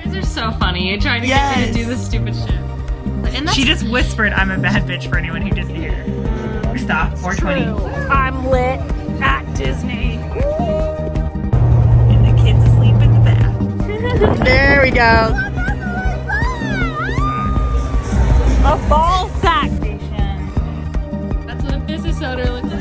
guys are so funny. You're trying to get me to do this stupid shit. And she just whispered, "I'm a bad bitch" for anyone who didn't hear. Stop. 420. I'm lit at Disney. And the kids asleep in the bath. There we go. A ball sack station. That's what a business owner looks like.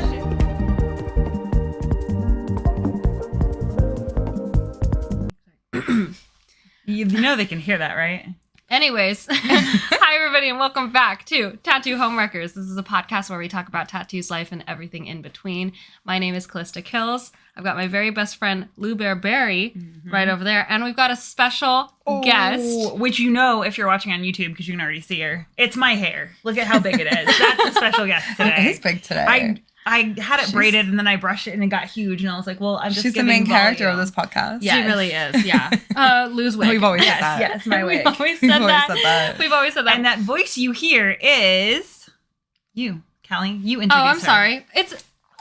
You know they can hear that, right? Anyways, hi everybody and welcome back to Tattoo Homewreckers. This is a podcast where we talk about tattoos, life, and everything in between. My name is Callista Kills. I've got my very best friend Lou Bear Berry right over there, and we've got a special guest. Which you know if you're watching on YouTube because you can already see her. It's my hair. Look at how big it is. That's a special guest today. It is big today. I had it braided and then I brushed it and it got huge and I was like, well, I'm just She's the main character of this podcast. Yes. She really is, yeah. Lou's wig. We've always said that. Yes, my wig. We've always said that. We've always said that. And that voice you hear is you, Callie. You introduce her. Oh, I'm sorry. It's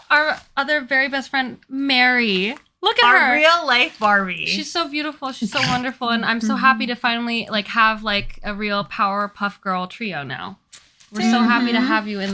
our other very best friend, Mary. Look at our her. real life Barbie. She's so beautiful. She's so wonderful. And I'm so happy to finally have a real Powerpuff Girl trio now. We're so happy to have you in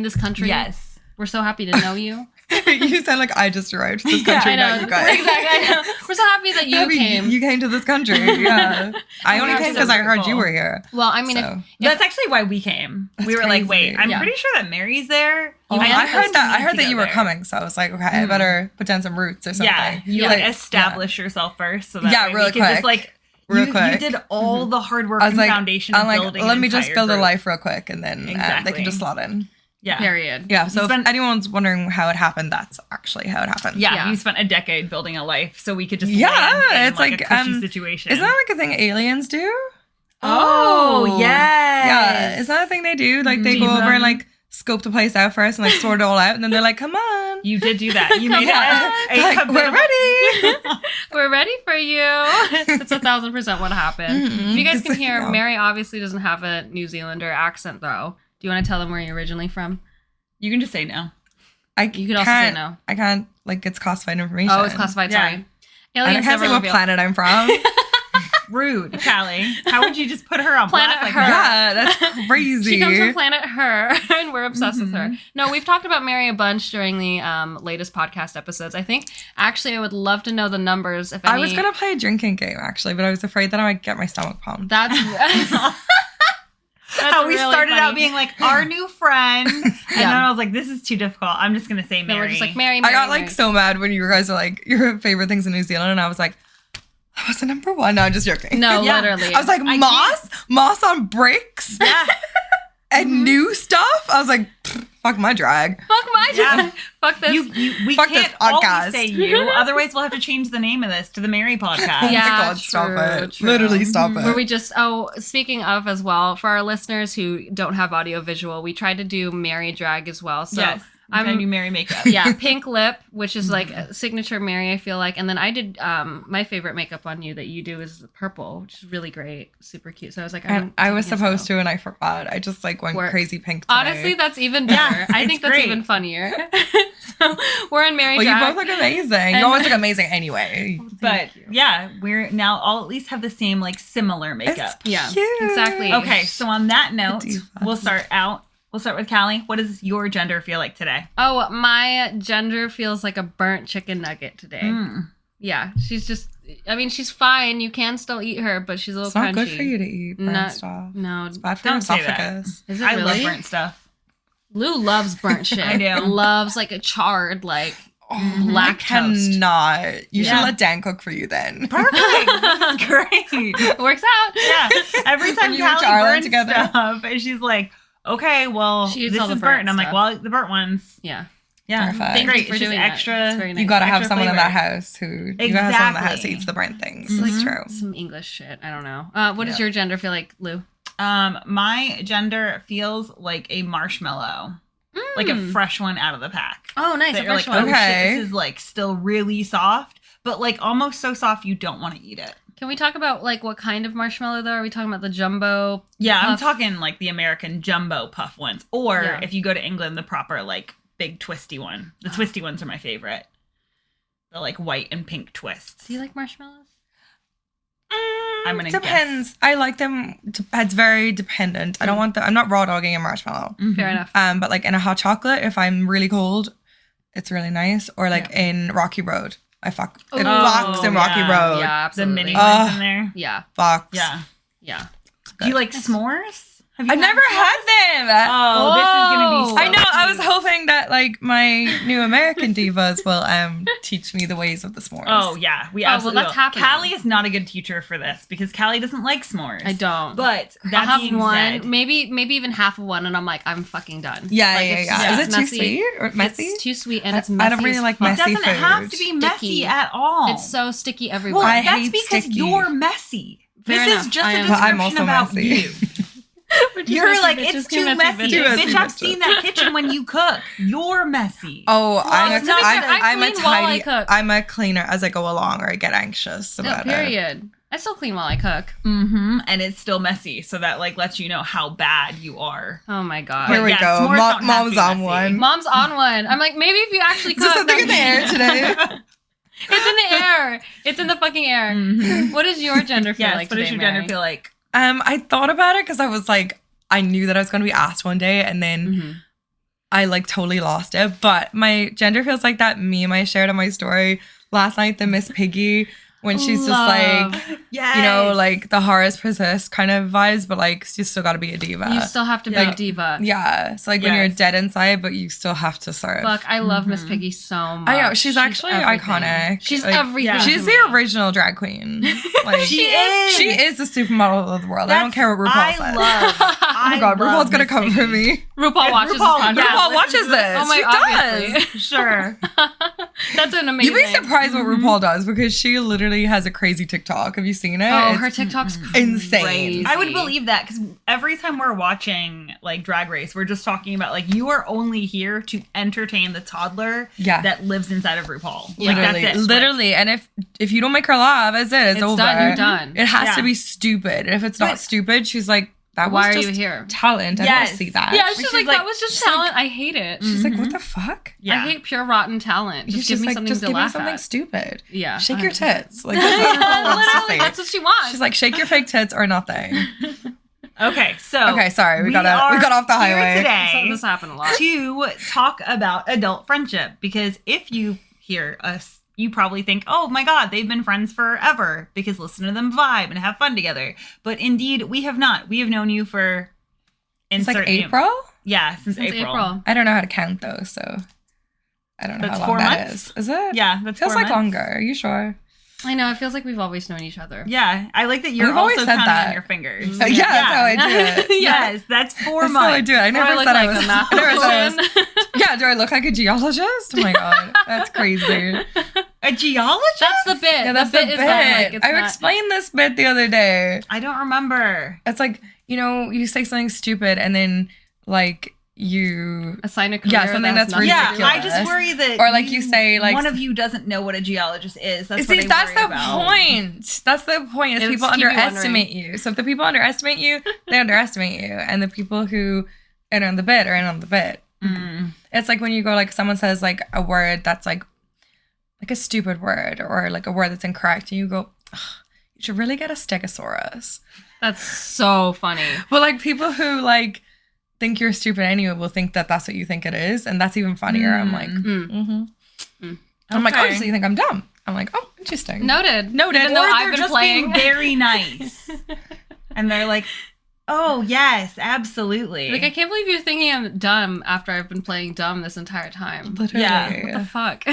this country. Yes. We're so happy to know you. You sound like I just arrived to this country, not you guys. Exactly, I know. We're so happy that you came. You came to this country, yeah. I only came because I heard you were here. Well, I mean, so. That's actually why we came. We were crazy. like, wait, I'm pretty sure that Mary's there. I heard that you were coming, so I was like, okay, I better put down some roots or something. Yeah, you establish yourself first, so that way really we can quick. just you did all the hard work and foundation of building. Let me just build group. a life real quick, and then they can just slot in. Yeah. Period. Yeah. So if anyone's wondering how it happened, that's actually how it happened. Yeah. You spent a decade building a life, so we could just it's like a cushy situation. Isn't that like a thing aliens do? Oh yes. Yeah. Is that a thing they do? Like they go over and like scope the place out first and like sort it all out, and then they're like, "Come on." You did do that. You made it. We're ready. We're ready for you. That's 1,000% what happened. If you guys can hear, Mary obviously doesn't have a New Zealander accent though. Do you want to tell them where you're originally from? You can just say no. You could also say no. I can't, it's classified information. Oh, it's classified, sorry. I can't say what planet I'm from. Rude, Callie. How would you just put her on Planet blast like Her? that? Yeah, that's crazy. She comes from Planet Her, and we're obsessed with her. No, we've talked about Mary a bunch during the latest podcast episodes. I think, actually, I would love to know the numbers. If any... I was going to play a drinking game, actually, but I was afraid that I might get my stomach pumped. That's how we really started funny. out being like our new friend, and then I was like, "This is too difficult. I'm just gonna say Mary." Then we're just like Mary. I got so mad when you guys were like your favorite things in New Zealand, and I was like, "That was the number one." No, I'm just joking. No, literally. I was like, moss on bricks, and new stuff. I was like, fuck my drag. Fuck my drag. Fuck this. We fuck can't this podcast. always say you. Otherwise, we'll have to change the name of this to the Mary Podcast. Yeah, God, stop it. True. Literally stop it. Where we just, speaking of as well, for our listeners who don't have audio visual, we tried to do Mary drag as well. So yes. I'm gonna do Mary makeup. Yeah, pink lip, which is like a signature Mary, I feel like. And then I did my favorite makeup on you that you do is purple, which is really great, super cute. So I was like, I was supposed to, and I forgot. I just went crazy pink today. Honestly, that's even better. I think that's even funnier. So we're in Mary drag. You both look amazing. You always look amazing anyway. But we're now all at least have the same similar makeup. Yeah, cute. Exactly. Okay, so on that note, we'll start with Callie. What does your gender feel like today? Oh, my gender feels like a burnt chicken nugget today. Yeah, she's just, she's fine. You can still eat her, but she's a little crunchy. It's not good for you to eat burnt stuff. No. It's bad for your esophagus. Is it I really? love burnt stuff. Lou loves burnt shit. I do. Loves a charred, black I toast. cannot. You should let Dan cook for you then. Perfect. That's great. It works out. Yeah. Every time you and Callie Charlotte burns together. stuff, and she's like, okay, well, She eats this all the is burnt. And I'm burnt like, well, the burnt ones. Yeah. Yeah. Perfect. Thank great. you for It's just doing extra. that. It's very nice. You gotta have Extra someone in flavor. that house you gotta have someone in that house who eats the burnt things. It's true. Some English shit. I don't know. What does your gender feel like, Lou? My gender feels like a marshmallow. Like a fresh one out of the pack. Oh, nice. That A you're fresh like, one. oh Okay. shit, this is still really soft, but almost so soft you don't want to eat it. Can we talk about what kind of marshmallow though? Are we talking about the jumbo? Yeah, puff? I'm talking the American jumbo puff ones. Or if you go to England, the proper big twisty one. The twisty ones are my favorite. The white and pink twists. Do you like marshmallows? I I'm gonna depends. I like them. It's very dependent. I don't want I'm not raw dogging a marshmallow. Fair enough. But like in a hot chocolate, if I'm really cold, it's really nice. Or like in Rocky Road, it fucks in Rocky Road. Yeah, absolutely. The mini ones in there. Yeah. Fucks. Yeah. Do you like s'mores? I've never had them. Oh, this is gonna be so I know. I was cute. hoping that like my new American divas will teach me the ways of the s'mores. Oh yeah, we absolutely. that's happening. Callie is not a good teacher for this because Callie doesn't like s'mores. I don't. But I'll that have being one, said, maybe even half of one, and I'm like, I'm fucking done. Yeah, Like, yeah, it's yeah. just- Is it's it too messy. sweet or messy? It's too sweet and it's I messy. don't really as like fuck. it messy doesn't have food. to be messy Sticky. at all. It's so sticky well. everywhere. I That's hate because sticky. you're messy. Fair This enough. is just I a am. But I'm description also about messy. you. You're like, it's too messy. Too messy, Bitch, I've bitch. seen that kitchen when you cook. You're messy. Oh, it's not because I I'm a clean while I tidy. cook. I'm a cleaner as I go along, or I get anxious No, about it. period. I still clean while I cook. Mm-hmm. And it's still messy, so that like lets you know how bad you are. Oh my god. Here we yeah, go. s'mores don't have to Mom's be on messy. one. Mom's on one. I'm like, maybe if you actually Is cook. there something in the then- air today? It's in the air. It's in the fucking air. Mhm. What does your gender feel Yes, like what today, does your Mary? gender feel like? I thought about it because I was like, I knew that I was going to be asked one day, and then Mhm. I like totally lost it. But my gender feels like that meme I shared on my story last night, the Miss Piggy, when she's just Love. like, Yes. you know, like the horrors persist kind of vibes, but like you still got to be a diva. You still have to be Yeah. a diva. Yeah, so like when you're Yes. dead inside, but you still have to serve. Fuck, I love Miss Mhm. Piggy so much. I know, she's actually everything. iconic. She's Like, everything. yeah. to She's me. the original drag queen. Like She is. She is the supermodel of the world. I don't care what RuPaul I says. love. Oh my god, RuPaul's gonna come for me. RuPaul If watches RuPaul- this podcast. yeah, RuPaul listen watches to this. Oh my, She obviously. does. Sure. That's an amazing. You'd be surprised what RuPaul does because she literally has a crazy TikTok. Have you seen it? Oh, It's her TikTok's insane. crazy. I would believe that because every time we're watching like Drag Race, we're just talking about like you are only here to entertain the toddler Yeah. that lives inside of RuPaul. Like Literally, that's it. literally. And if you don't make her laugh, it's It's over. done. You're done. It has Yeah. to be stupid. If it's not But- stupid, she's like, that Why was are just you here? talent. I Yes. don't see that. Yeah, Which she's is like, like- that was just she's like- talent. I hate it. She's like, Mhm. what the fuck? Yeah. I hate pure rotten talent. Just give me something just to give me laugh something at. stupid. Yeah. Shake your 100%. tits. Like that's what RuPaul wants to Literally, say. that's what she wants. She's like, shake your fake tits or nothing. Okay, so Okay, sorry, we got are off the here highway. today So this happened a lot. to talk about adult friendship because if you hear us, you probably think, oh my god, they've been friends forever because listen to them vibe and have fun together. But indeed, we have not. We have known you for It's like insert- April? Yeah, since Since April. I don't know how to count though, so I don't know That's how 4 long that months? is. Is it? Yeah, that's Feels 4 like months. longer. Are you sure? I know. It feels like we've always known each other. Yeah, I like that you're We've always also said counting that. on your fingers. Yeah, that's how I do it. Yeah. Yes, that's 4 That's months. how I do it. I never Or, like, said I like was. a I never said I was. mathematician. Yeah, do I look like a geologist? Oh my god, that's crazy. A geologist? That's the bit. Yeah, that's the bit. is that, like, it's I not- explained this bit the other day. I don't remember. It's like, you know, you say something stupid and then like you assign a career. Yeah, something that's nothing Yeah, to do ridiculous. I with just it. worry that Or, like, you say, like- one of you doesn't know what a geologist is. That's See, what I that's worry the about. point. That's the point. Is It's people keep you underestimate you. So if the people underestimate you, they underestimate you, and the people who are on the bit are in on the bit. Mm. It's like when you go like someone says like a word that's like a stupid word or like a word that's incorrect, and you go, "Ugh, you should really get a stegosaurus. That's so funny. But like people who like think you're stupid anyway will think that that's what you think it is, and that's even funnier. I'm like, Mm. I'm like, oh, Okay. so you think I'm dumb? I'm like, oh, interesting. Noted. Noted. Even Or though I've they're been just playing. being very nice. And they're like, oh, yes, absolutely. Like, I can't believe you're thinking I'm dumb after I've been playing dumb this entire time. Literally. Yeah. What the fuck?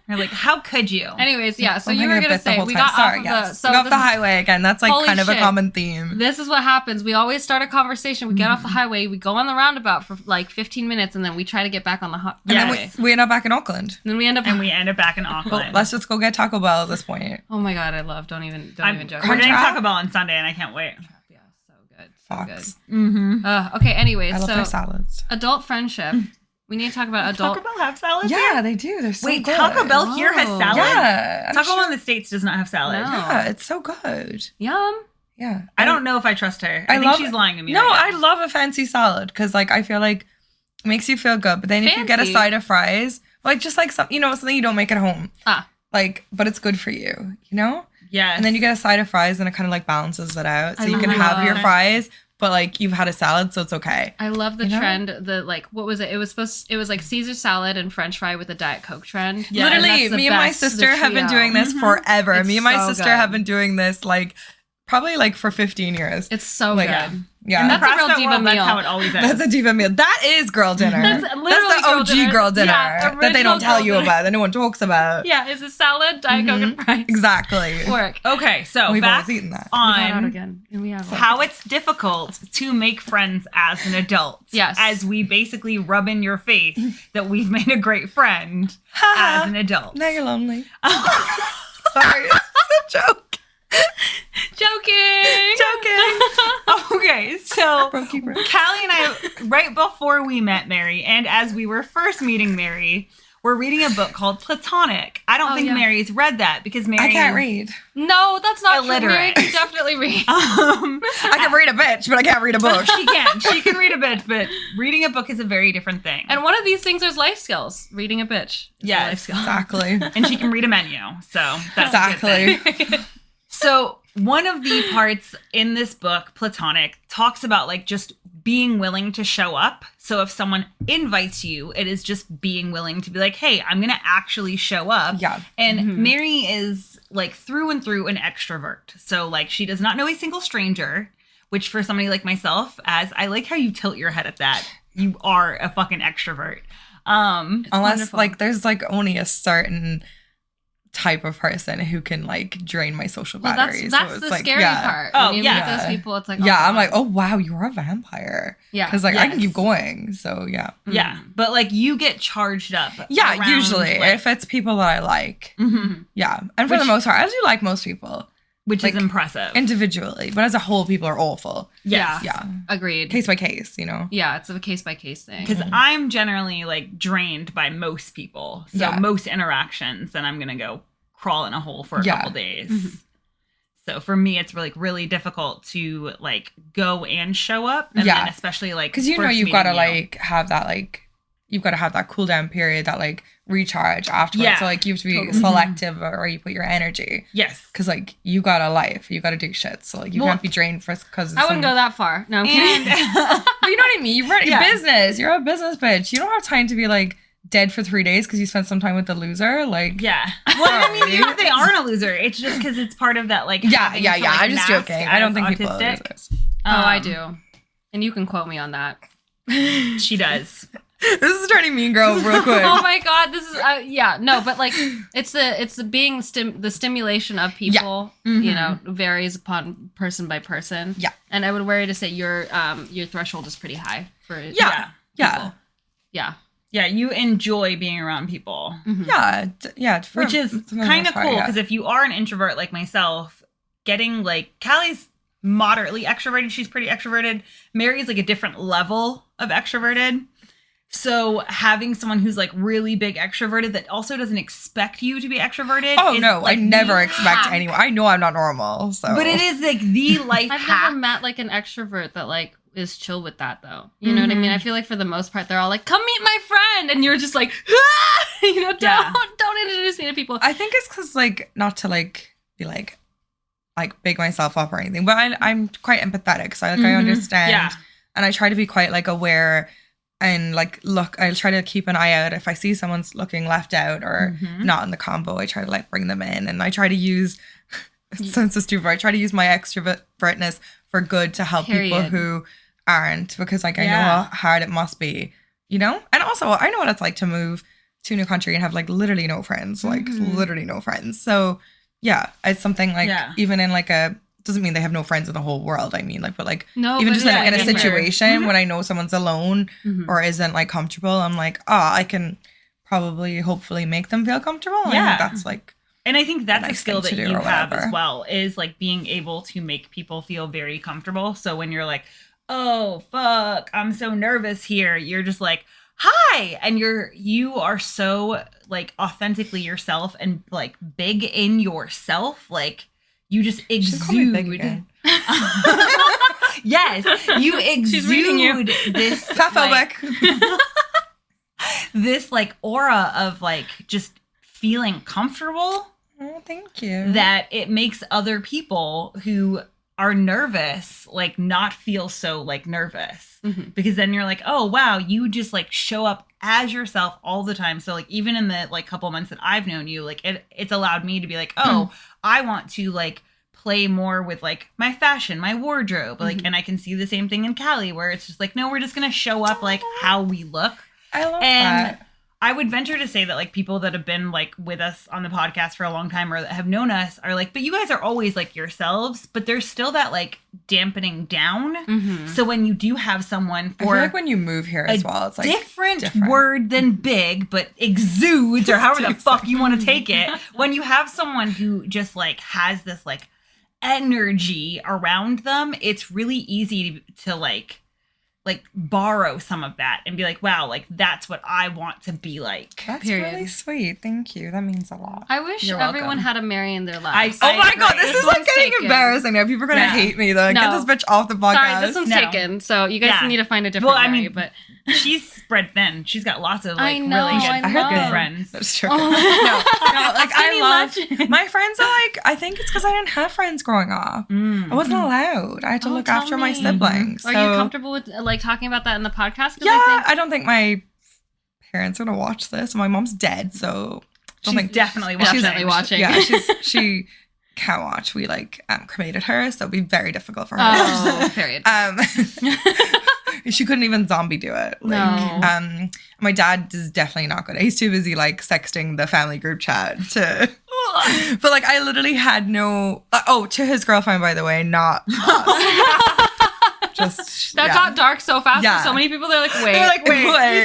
You're like, how could you? Anyways, yeah, so I'm you thinking were of going to bit the say, whole we time. got Sorry, off of yes. the... So we got off this the is- highway again. That's like Holy kind of a shit. common theme. This is what happens. We always start a conversation. We get off the highway. We go on the roundabout for like 15 minutes, and then we try to get back on the And highway. then we end up back in Auckland. Then we end up... And we end up back in Well, Auckland. let's just go get Taco Bell at this point. Oh my god, I love. Don't even joke. We're getting Crunchwrap? Taco Bell on Sunday, and I can't wait. Yeah, so good. So Fox. good. Mm-hmm. Okay, anyways, I love so their salads. adult friendship. We need to talk about adult... Taco Bell have salads? Yeah, here? they do. They're so Wait, good. Taco Bell here has Oh. salad? Yeah. I'm Taco Bell sure- in the States does not have salad. No. Yeah, it's so good. Yum. Yeah. I don't know if I trust her. I think love she's lying to me. No, right I love a fancy salad because like I feel like it makes you feel good. But then if you get a Fancy? side of fries, like just like some, something you don't make at home, Ah. like, but it's good for you, you know? Yes. And then you get a side of fries and it kind of like balances it out. So I you can love have your that. fries, but like you've had a salad, so it's okay. I love the You know? trend. The like, what was it? It was like Caesar salad and French fry with a Diet Coke trend. Yeah, And Literally, that's the me and my best, sister the have been trio. doing this forever. It's Me and my so sister good. have been doing this like probably like for 15 years. It's so Like, good. Yeah. In the That's a real CrossFit diva world, meal. that's how it always is. That's a diva meal. That is girl dinner. That's literally the OG girl dinner Yeah, that they don't tell original you girl about, that no one talks about. Yeah, it's a salad, Diet Coke, and fries. Exactly. Work. Okay, so We've back always eaten that. We got out on again, and we have how it's difficult to make friends as an adult. Yes. As we basically rub in your face that we've made a great friend as an adult. Now you're lonely. Sorry, it's a joke. Joking. Okay, so Brokey bro. Callie and I, right before we met Mary, and as we were first meeting Mary, we're reading a book called Platonic. I don't Oh, think yeah. Mary's read that because Mary I can't read. No, that's not Illiterate. true. Mary can definitely read. I can read a bitch, but I can't read a book. She can read a bit, but reading a book is a very different thing. And one of these things is life skills. Reading a bitch. is a Yes. life skill. Exactly. And she can read a menu, so that's a good Exactly. thing. So one of the parts in this book, Platonic, talks about like just being willing to show up. So if someone invites you, it is just being willing to be like, hey, I'm going to actually show up. Yeah. And Mary is like through and through an extrovert. So like she does not know a single stranger, which for somebody like myself, as I like how you tilt your head at that, you are a fucking extrovert. Unless wonderful. like there's like only a certain type of person who can like drain my social Well, battery. that's so it's the like, scary yeah. part. Oh, When you yeah. meet those people, it's like, Yeah, I'm God. like, oh wow, you're a vampire. Yeah. Because like I can Yes. keep going. So yeah. Yeah. But like you get charged up. Yeah, around, usually like- if it's people that I like. Mhm. Yeah. And for the Which- most part, I do like most people Which Like, is impressive. individually, but as a whole, people are awful. Yes. Yeah. Agreed. Case by case, you know? Yeah, it's a case by case thing. Because I'm generally like drained by most people. So Yeah. most interactions, then I'm going to go crawl in a hole for a Yeah. couple days. Mhm. So for me, it's really difficult to like go and show up. And Yeah. then especially like, Because you know first you've got to meeting you. like have that like, you've got to have that cool down period, that like recharge afterwards. Yeah. So like you have to be Totally. selective where you put your energy. Yes. Because like you got a life, you got to do shit. So like you Well, can't be drained for because I wouldn't go that far. No, I'm kidding. And But you know what I mean? You run Yeah. a business. You're a business bitch. You don't have time to be like dead for 3 days because you spent some time with the loser. Like yeah. Well, I mean, Sorry. they aren't a loser. It's just because it's part of that like, yeah, having yeah, to, yeah. like, I'm just mask joking. I don't as think people are autistic. losers. I Um, do. And you can quote me on that. She does. This is turning mean girl real quick. Oh my god, this is yeah, no, but like it's the being the stimulation of people, you know, varies upon person by person. Yeah. And I would worry to say your threshold is pretty high for Yeah. Yeah. people. Yeah. Yeah. You enjoy being around people. Mhm. Yeah. Yeah. for- Which is for the kind most of part, cool yeah. because if you are an introvert like myself, getting like Callie's moderately extroverted, she's pretty extroverted. Mary's like a different level of extroverted. So having someone who's like really big extroverted that also doesn't expect you to be extroverted. Oh is, no, like, I never the expect hack. anyone. I know I'm not normal. So But it is like the life I've hack. never met like an extrovert that like is chill with that though. You know what I mean? Mhm. I feel like for the most part they're all like, "Come meet my friend," and you're just like, ah! You know, Yeah. don't introduce me to people. I think it's because like not to like be like big myself up or anything, but I'm quite empathetic. So like I Mhm. understand, Yeah. and I try to be quite like aware and like look. I try to keep an eye out if I see someone's looking left out or Mhm. not in the combo. I try to like bring them in, and I try to use. It sounds so stupid. I try to use my extrovertness for good to help people Period. who aren't, because like I know Yeah. how hard it must be, you know. And also I know what it's like to move to a new country and have like literally no friends, like Mhm. literally no friends. So yeah, it's something like Yeah. even in like a doesn't mean they have no friends in the whole world. I mean like, but like No, even but just yeah, like in a different. situation Mhm. when I know someone's alone Mhm. or isn't like comfortable, I'm like, oh, I can probably hopefully make them feel comfortable. And I Yeah. think that's like And I think that's a nice skill thing that to do you or have whatever. as well, is like being able to make people feel very comfortable. So when you're like, oh fuck, I'm so nervous here, you're just like, hi, and you are so like authentically yourself and like big in yourself, like you just should call me big exude. again. Yes, you She's reading you. exude this Fatphobic. this like aura of like just feeling comfortable. Oh, thank you. that it makes other people who are nervous like not feel so like nervous, because then you're like, oh wow, you just like show up as yourself all the time. So like even in the like couple months that I've known you, like it's allowed me to be like, oh, I want to like play more with like my fashion, my wardrobe, like, and I can see the same thing in Callie where it's just like, no, we're just gonna show up like how we look. I love And that. I would venture to say that like people that have been like with us on the podcast for a long time or that have known us are like, but you guys are always like yourselves, but there's still that like dampening down. So when you do have someone I for feel like when you move here as well, it's like different word than big, but exudes or however the fuck you want to take it. When you have someone who just like has this like energy around them, it's really easy to like borrow some of that and be like, wow, like that's what I want to be like. That's Period. really sweet. Thank you. That means a lot. I wish You're everyone welcome. had a Mary in their lives. Oh my god, agree. this is like one's getting taken. embarrassing now. People are gonna hate me. They're like, No. get this bitch off the podcast. Sorry, this one's No. taken. So you guys Yeah. need to find a different Well, I Mary. mean, But She's spread thin. She's got lots of I like know, really I good, know. good friends. That's true. Oh. No, like Can I you love imagine? my friends are like, I think it's because I didn't have friends growing up. I wasn't allowed. I had to Oh, look tell after my me. siblings. Are So, you comfortable with like talking about that in the podcast? 'Cause yeah, I don't think my parents are gonna watch this. My mom's dead, so She's definitely Definitely watching. Yeah, she can't watch. We like cremated her, so it'd be very difficult for her. Oh, period. She couldn't even zombie do it. Like, No. my dad is definitely not good. He's too busy like sexting the family group chat to. But like, I literally had no. To his girlfriend, by the way, not us. Just That yeah. got dark so fast Yeah. for so many people. They're like, wait. They're like, wait,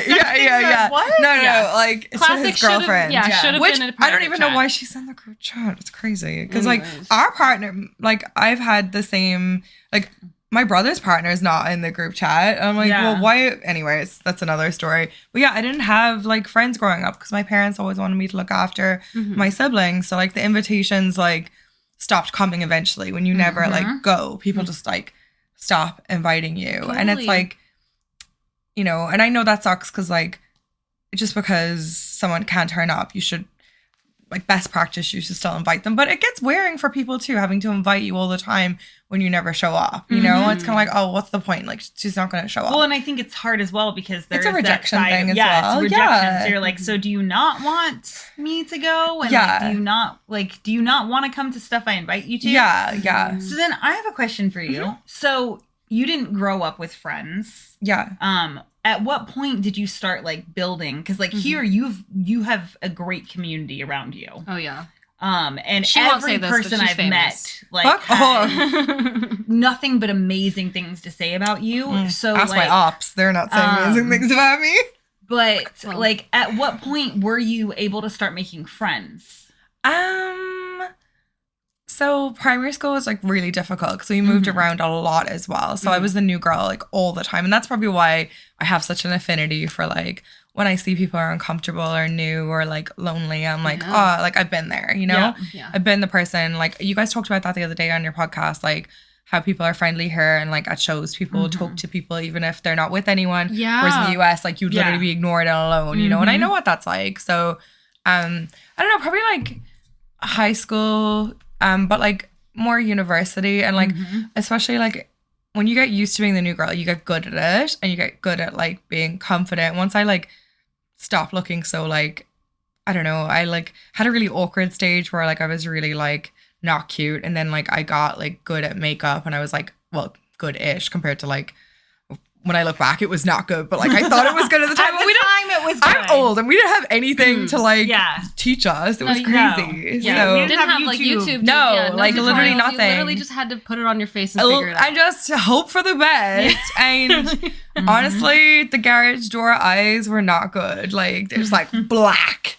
Yeah. what? No, Yeah. like it's to Classic his should've- girlfriend. yeah, should've Which been in a I don't private even chat. know why she's in the group chat. It's crazy because like Anyways. our partner, like I've had the same like. My brother's partner is not in the group chat. I'm like, Yeah. well, why? Anyways, that's another story. But yeah, I didn't have like friends growing up because my parents always wanted me to look after my siblings. So like the invitations like stopped coming eventually when you never like go. People just like stop inviting you. And it's Totally. like, you know, and I know that sucks because like just because someone can't turn up, you should like best practice, you should still invite them. But it gets wearing for people too, having to invite you all the time when you never show up. You know, it's kind of like, oh, what's the point? Like she's not going to show up. Well, and I think it's hard as well because there's It's a rejection that side thing of, as yeah, well. it's rejection. Yeah. So you're like, so do you not want me to go? And Yeah. do you not want to come to stuff I invite you to? Yeah. So then I have a question for you. So you didn't grow up with friends. Yeah. At what point did you start like building? Because like here you have a great community around you. Oh, yeah. And She won't say every this, but person she's I've famous. met like Fuck has nothing but amazing things to say about you. So Ask like, my ops. They're not saying amazing things about me. but Well. like at what point were you able to start making friends? So primary school was like really difficult because we moved around a lot as well. So I was the new girl like all the time. And that's probably why I have such an affinity for like when I see people are uncomfortable or new or like lonely, I'm like, oh, like I've been there, you know? Yeah. I've been the person, like you guys talked about that the other day on your podcast, like how people are friendly here and like at shows people talk to people even if they're not with anyone. Yeah. Whereas in the US, like you'd Yeah. literally be ignored and alone, you know? And I know what that's like. So I don't know, probably like high school, but like more university and like especially like when you get used to being the new girl, you get good at it and you get good at like being confident. Once I like stopped looking so like, I don't know, I like had a really awkward stage where like I was really like not cute and then like I got like good at makeup and I was like, well, good-ish compared to like when I look back, it was not good, but like I thought it was good at the time. At But we the don't. time, it was good. I'm old, and we didn't have anything to like teach us. It was No, crazy. Yeah, So we didn't have like YouTube. No, yeah, like, literally tutorials. nothing. You literally just had to put it on your face and figure it out. I just hope for the best. And honestly, the garage door eyes were not good. Like there's like black.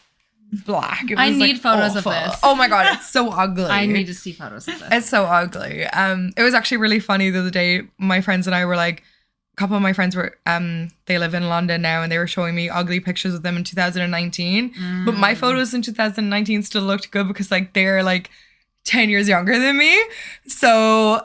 It was, I need like, photos of awful. this. Oh my god, it's so ugly. I need to see photos of this. It's so ugly. It was actually really funny the other day. My friends and I were like, a couple of my friends were, they live in London now, and they were showing me ugly pictures of them in 2019. But my photos in 2019 still looked good because like they're like 10 years younger than me. So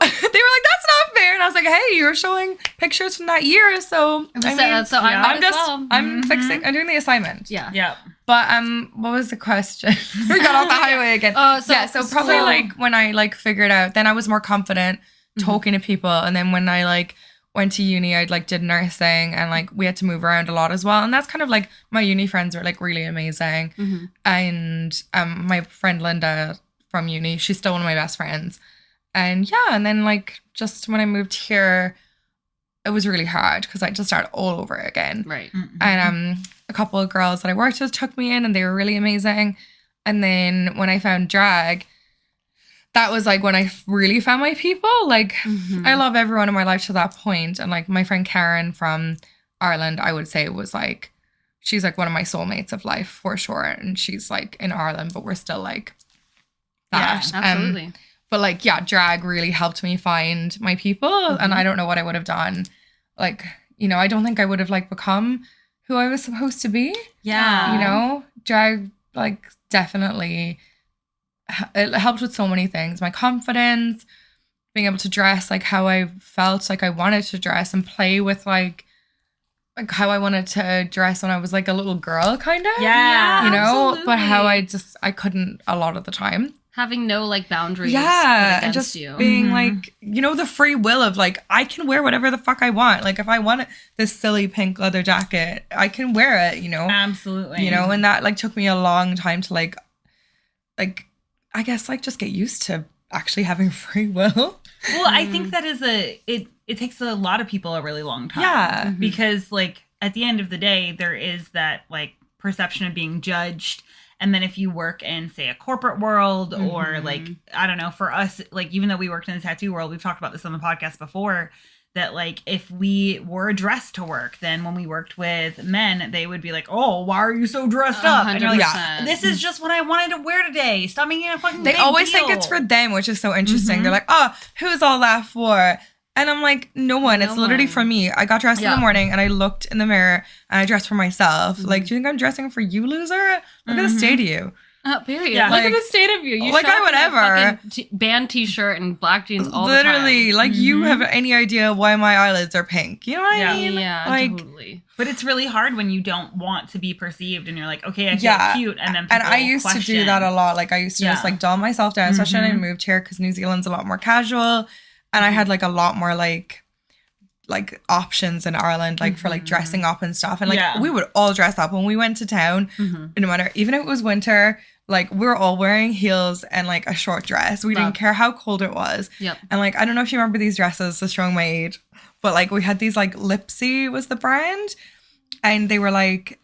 they were like, that's not fair. And I was like, hey, you're showing pictures from that year. So I mean, So I might as well. I'm fixing, I'm doing the assignment. Yeah. Yeah. But what was the question? We got off the highway again. So probably like when I like figured out, then I was more confident talking to people. And then when I like went to uni, I like did nursing and like we had to move around a lot as well. And that's kind of like my uni friends were like really amazing. And my friend Linda from uni, she's still one of my best friends. And yeah, and then like just when I moved here, it was really hard because I had to start all over again. Right. And a couple of girls that I worked with took me in and they were really amazing. And then when I found drag, that was like when I really found my people. Like I love everyone in my life to that point. And like my friend Karen from Ireland, I would say was like, she's like one of my soulmates of life for sure. And she's like in Ireland, but we're still like that. Yeah, absolutely. But like, yeah, drag really helped me find my people. And I don't know what I would have done. Like, you know, I don't think I would have like become who I was supposed to be. Yeah. You know, drag like definitely, it helped with so many things. My confidence, being able to dress like how I felt like I wanted to dress and play with like how I wanted to dress when I was like a little girl kind of. Yeah. You know, absolutely. but how I couldn't a lot of the time. Having no like boundaries. Yeah, put and against just you. being like, you know, the free will of like, I can wear whatever the fuck I want. Like if I want this silly pink leather jacket, I can wear it, you know? Absolutely. You know, and that like took me a long time to like, I guess like just get used to actually having free will. Well, I think that is it takes a lot of people a really long time. Yeah. Because like at the end of the day, there is that like perception of being judged. And then if you work in, say, a corporate world or like, I don't know, for us, like, even though we worked in the tattoo world, we've talked about this on the podcast before, that like, if we were dressed to work, then when we worked with men, they would be like, oh, why are you so dressed up? And you're like, 100%. this is just what I wanted to wear today. Stop making it a fucking They big always deal. think it's for them, which is so interesting. They're like, oh, who's all that for? And I'm like, no one. It's literally for me. I got dressed in the morning and I looked in the mirror and I dressed for myself. Like, do you think I'm dressing for you, loser? Look at the state of you. Period. Yeah. Look Like- at the state of you. You like, show up in a whatever. fucking band t-shirt and black jeans all Literally, the time. like, you have any idea why my eyelids are pink? You know what I mean? Yeah, Like, totally. But it's really hard when you don't want to be perceived and you're like, okay, I feel cute. And then and I people used to do question. that a lot. Like, I used to just like dull myself down, especially when I moved here because New Zealand's a lot more casual. And I had like a lot more like options in Ireland, like for like dressing up and stuff. And like we would all dress up when we went to town, no matter, even if it was winter, like we were all wearing heels and like a short dress. We didn't care how cold it was. Yep. And like, I don't know if you remember these dresses, so showing my age, but like we had these like Lipsy was the brand. And they were like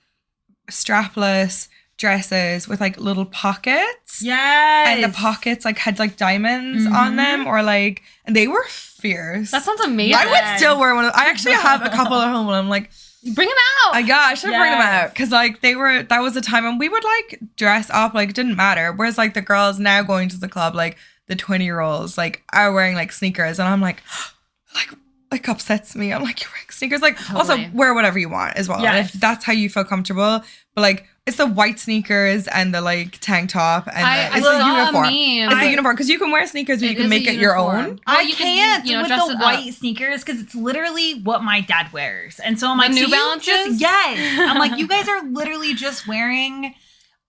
strapless dresses with like little pockets. Yes. And the pockets like had like diamonds on them or like, and they were fierce. That sounds amazing. I would still wear one of them. I actually have a couple at home and I'm like, Bring them out. I should bring them Yes. out. Cause like that was a time when we would like dress up, like it didn't matter. Whereas like the girls now going to the club, like the 20-year-olds like are wearing like sneakers and I'm like upsets me. I'm like, you're wearing sneakers. Like Totally. also wear whatever you want as well. And Yes. if that's how you feel comfortable. But like it's the white sneakers and the like tank top and it's saw the a uniform. meme. It's the uniform because you can wear sneakers, but you It can is make a it your uniform. own. Well, I you can't can, with dress the it white up. sneakers because it's literally what my dad wears. And so I'm The like, New so you Balances? just, yes. I'm like, you guys are literally just wearing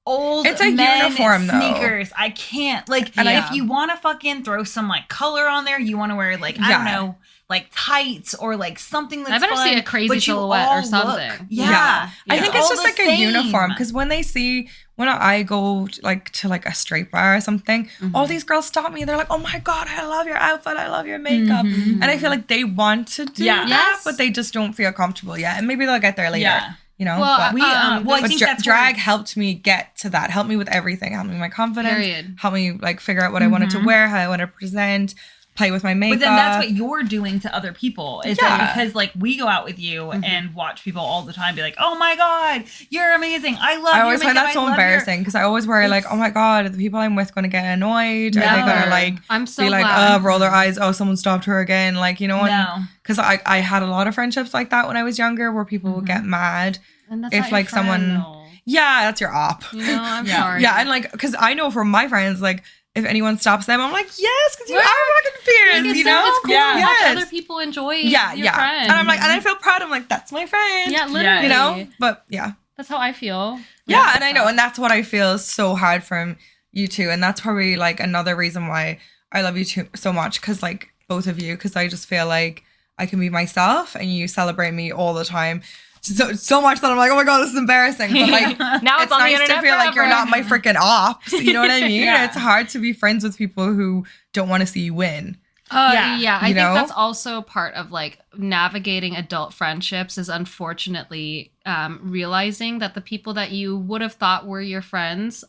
old It's a men uniform, though. sneakers. I can't. Like, And if you want to fucking throw some like color on there, you want to wear like, I don't know, like tights or like something that's I better see fun, a crazy but you silhouette or all something. look- Yeah. I think it's all just the like a same. uniform because when I go to like a straight bar or something, all these girls stop me. They're like, "Oh my god, I love your outfit. I love your makeup," and I feel like they want to do that, Yes. but they just don't feel comfortable yet. And maybe they'll get there later. Yeah. You know, Well, but, We, well, I but think that's drag where- helped me get to that. Helped me with everything. Helped me with my confidence. Period. Helped me like figure out what I wanted to wear, how I wanted to present, play with my makeup. But then that's what you're doing to other people. Is Yeah. that because like we go out with you and watch people all the time be like, oh my God, you're amazing. I love I your always find makeup. that so I love embarrassing because I always worry like, It's- oh my god, are the people I'm with going to get annoyed? Are they Never. going to like I'm so be like, glad. roll their eyes? Oh, someone stopped her again. Like, you know, No. because I had a lot of friendships like that when I was younger where people would get mad. And that's if, not your like, friend, someone- though. Yeah, that's your op. You know, I'm Yeah. sorry. Yeah, and like, because I know from my friends, like, if anyone stops them, I'm like, yes, because you Right. are fucking fierce, It's you so- know? it's cool Yeah. to watch Yes. other people enjoy Yeah, your yeah. friend. And I'm like, and I feel proud. I'm like, that's my friend. yeah, literally. You know? But yeah. That's how I feel. Yeah, and I know, and that's what I feel so hard from you two, and that's probably like another reason why I love you two so much, because like both of you, because I just feel like I can be myself and you celebrate me all the time. So much that I'm like, oh my god, this is embarrassing. But like, Now it's on nice the internet to feel like you're forever. not my freaking ops. You know what I mean? Yeah. It's hard to be friends with people who don't want to see you win. Yeah, I You think know? that's also part of like navigating adult friendships is unfortunately realizing that the people that you would have thought were your friends,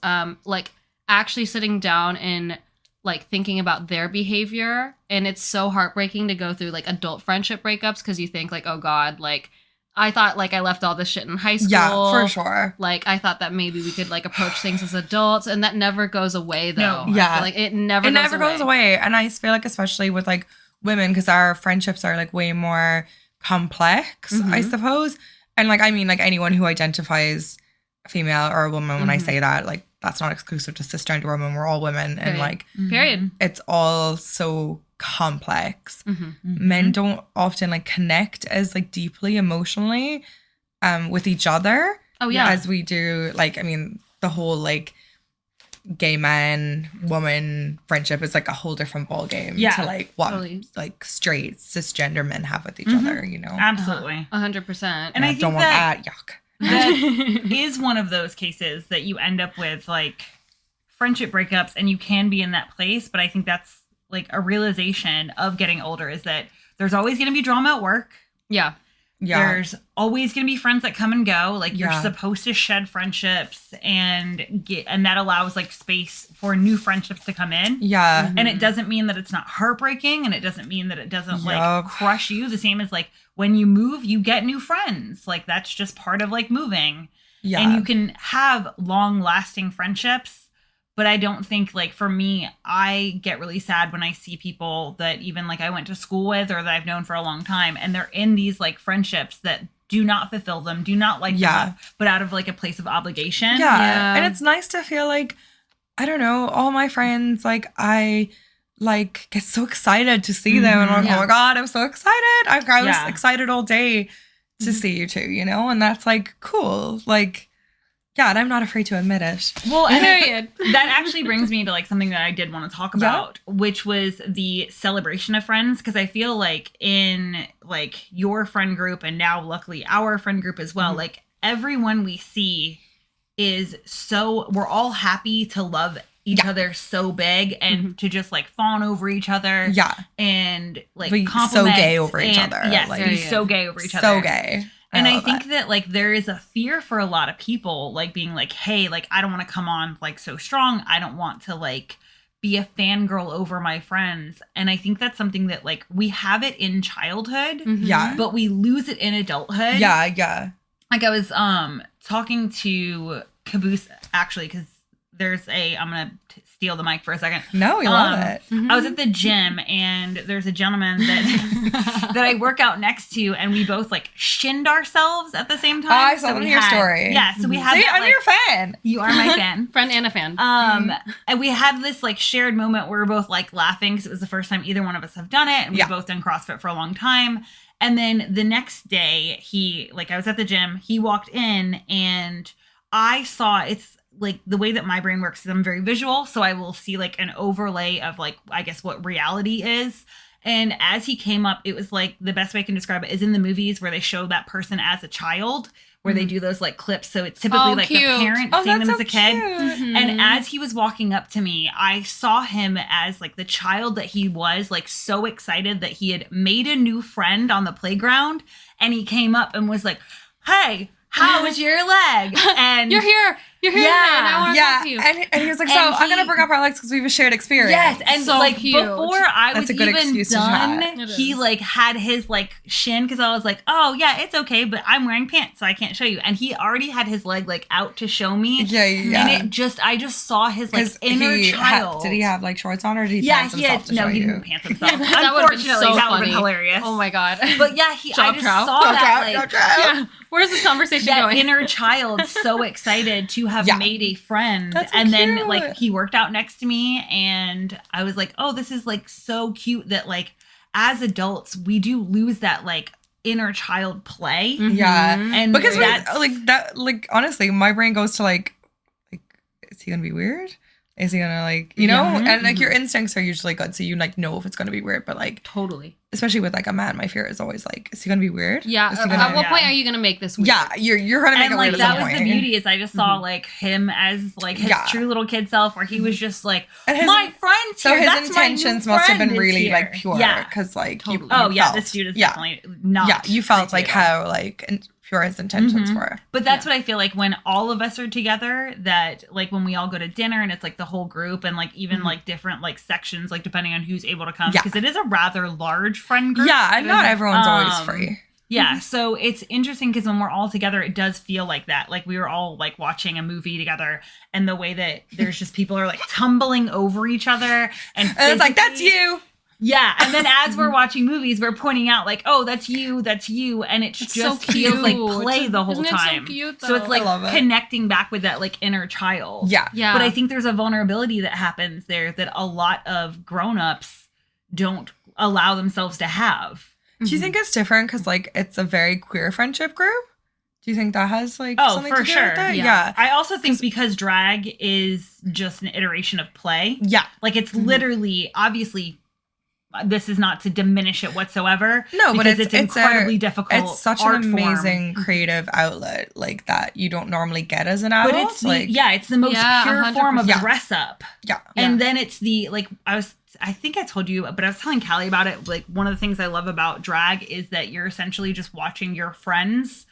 like actually sitting down and like thinking about their behavior. And it's so heartbreaking to go through like adult friendship breakups because you think like, oh God, like I thought like I left all this shit in high school. Yeah, for sure. Like I thought that maybe we could like approach things as adults, and that never goes away though. No. Yeah. I feel like it never goes away. And I just feel like, especially with like women, because our friendships are like way more complex, I suppose. And like, I mean, like anyone who identifies female or a woman, when I say that, like that's not exclusive to cisgender women. We're all women. And like, Period. it's all so complex. Mm-hmm. Men don't often like connect as like deeply emotionally with each other Oh yeah. as we do. Like, I mean, the whole like gay man woman friendship is like a whole different ball game to like what Totally. like straight cisgender men have with each other, you know. Absolutely. 100%. And I I think don't want that- that. Yuck. That is one of those cases that you end up with like friendship breakups, and you can be in that place. But I think that's like a realization of getting older, is that there's always going to be drama at work. Yeah. Yeah. There's always going to be friends that come and go. Like you're Yeah. supposed to shed friendships and that allows like space for new friendships to come in. Yeah. And it doesn't mean that it's not heartbreaking, and it doesn't mean that it doesn't like Yup. crush you. The same as like when you move, you get new friends. Like that's just part of like moving. Yeah. And you can have long lasting friendships. But I don't think, like, for me, I get really sad when I see people that even like I went to school with or that I've known for a long time, and they're in these like friendships that do not fulfill them, do not like them, but out of like a place of obligation. Yeah. And it's nice to feel like, I don't know, all my friends, like I like get so excited to see them, and I'm like, oh my god, I'm so excited. I was excited all day to see you two, you know, and that's like cool. Like, yeah, and I'm not afraid to admit it. Well, and Period. that actually brings me to like something that I did want to talk about, which was the celebration of friends. Because I feel like in like your friend group, and now luckily our friend group as well, like everyone we see is so, we're all happy to love each other so big and to just like fawn over each other. Yeah. And like Be so compliment gay over each and- other. Yes, Like, be so gay over each other. So gay. And I love think it. that like there is a fear for a lot of people, like being like, hey, like I don't want to come on like so strong. I don't want to like be a fangirl over my friends. And I think that's something that like we have it in childhood, Yeah. but we lose it in adulthood. Yeah, yeah. Like I was talking to Caboose actually, because there's I'm gonna steal the mic for a second. No, we love it. I was at the gym, and there's a gentleman that that I work out next to, and we both like shinned ourselves at the same time. I saw So that we in your had- story. Yeah, so we had See, that, I'm like- your fan. You are my fan. Friend and a fan. And we had this like shared moment where we were both like laughing because it was the first time either one of us have done it, and we've both done CrossFit for a long time. And then the next day, I was at the gym, he walked in, and I saw, it's like the way that my brain works is I'm very visual, so I will see like an overlay of like, I guess what reality is. And as he came up, it was like the best way I can describe it is in the movies where they show that person as a child, where they do those like clips. So it's typically like cute. the parent seeing them that's as a so kid. cute. And as he was walking up to me, I saw him as like the child that he was, like so excited that he had made a new friend on the playground. And he came up and was like, hey, how was your leg? And You're here. You're here. Yeah. And I want to talk to you. And he was like, And so I'm he- going to bring up our legs because we have a shared experience. yes, and So like cute. before I That's was a good even excuse to done, chat. It he is. like had his like shin, because I was like, oh yeah, it's okay, but I'm wearing pants, so I can't show you. And he already had his leg like out to show me. Yeah. And I just saw his like 'Cause inner he child. did he have like shorts on, or did he Yeah, pants he himself had. to No, show he you? didn't pants himself. That would've been Unfortunately, so that would have been funny. hilarious. Oh my God. But yeah, I Job just trout. saw that like Yeah. Where's this conversation that going? inner child so excited to have Yeah. made a friend. That's so and then cute. like he worked out next to me, and I was like, oh, this is like so cute that like as adults we do lose that like inner child play. Yeah. And Because that's like that, like honestly, my brain goes to like, is he gonna be weird? Is he gonna like, you know? Yeah. And like your instincts are usually good, so you like know if it's gonna be weird. But like, Totally. especially with like a man, my fear is always like, is he gonna be weird? Yeah. Is he At gonna, what point are you gonna make this weird? yeah, you're gonna make and it like weird at that some was point. the beauty is I just saw like him as like his true little kid self, where he was just like, And his- my friend's So here. his That's my new intentions must have been friend is really here. like pure, Yeah. because like Totally. you Oh yeah, felt, this dude is yeah, definitely not. yeah, you felt like creepy at all. how like pure his intentions were. But that's what I feel like when all of us are together, that like when we all go to dinner and it's like the whole group and like even like different like sections, like depending on who's able to come, Yeah. because it is a rather large friend group. Yeah, and not everyone's always free. Yeah, so it's interesting because when we're all together, it does feel like that. Like we were all like watching a movie together, and the way that there's just people are like tumbling over each other, and And it's like, that's physically- you. Yeah, and then as we're watching movies, we're pointing out like, oh, that's you, and it It's just so feels like cute. play the whole Isn't it so time. cute, So though? it's like I love it. connecting back with that like inner child. Yeah. Yeah. But I think there's a vulnerability that happens there that a lot of grown-ups don't allow themselves to have. Do you think it's different because like it's a very queer friendship group? Do you think that has like Oh, something for to do sure. with that? Yeah. Yeah. I also think because drag is just an iteration of play. Yeah. Like it's literally, obviously, this is not to diminish it whatsoever. No, but because it's incredibly difficult. It's such art an form. amazing creative outlet like that you don't normally get as an adult. But it's like it's the most Yeah, pure form of 100%. dress up. yeah. And then it's the like I think I told you, but I was telling Callie about it. Like one of the things I love about drag is that you're essentially just watching your friends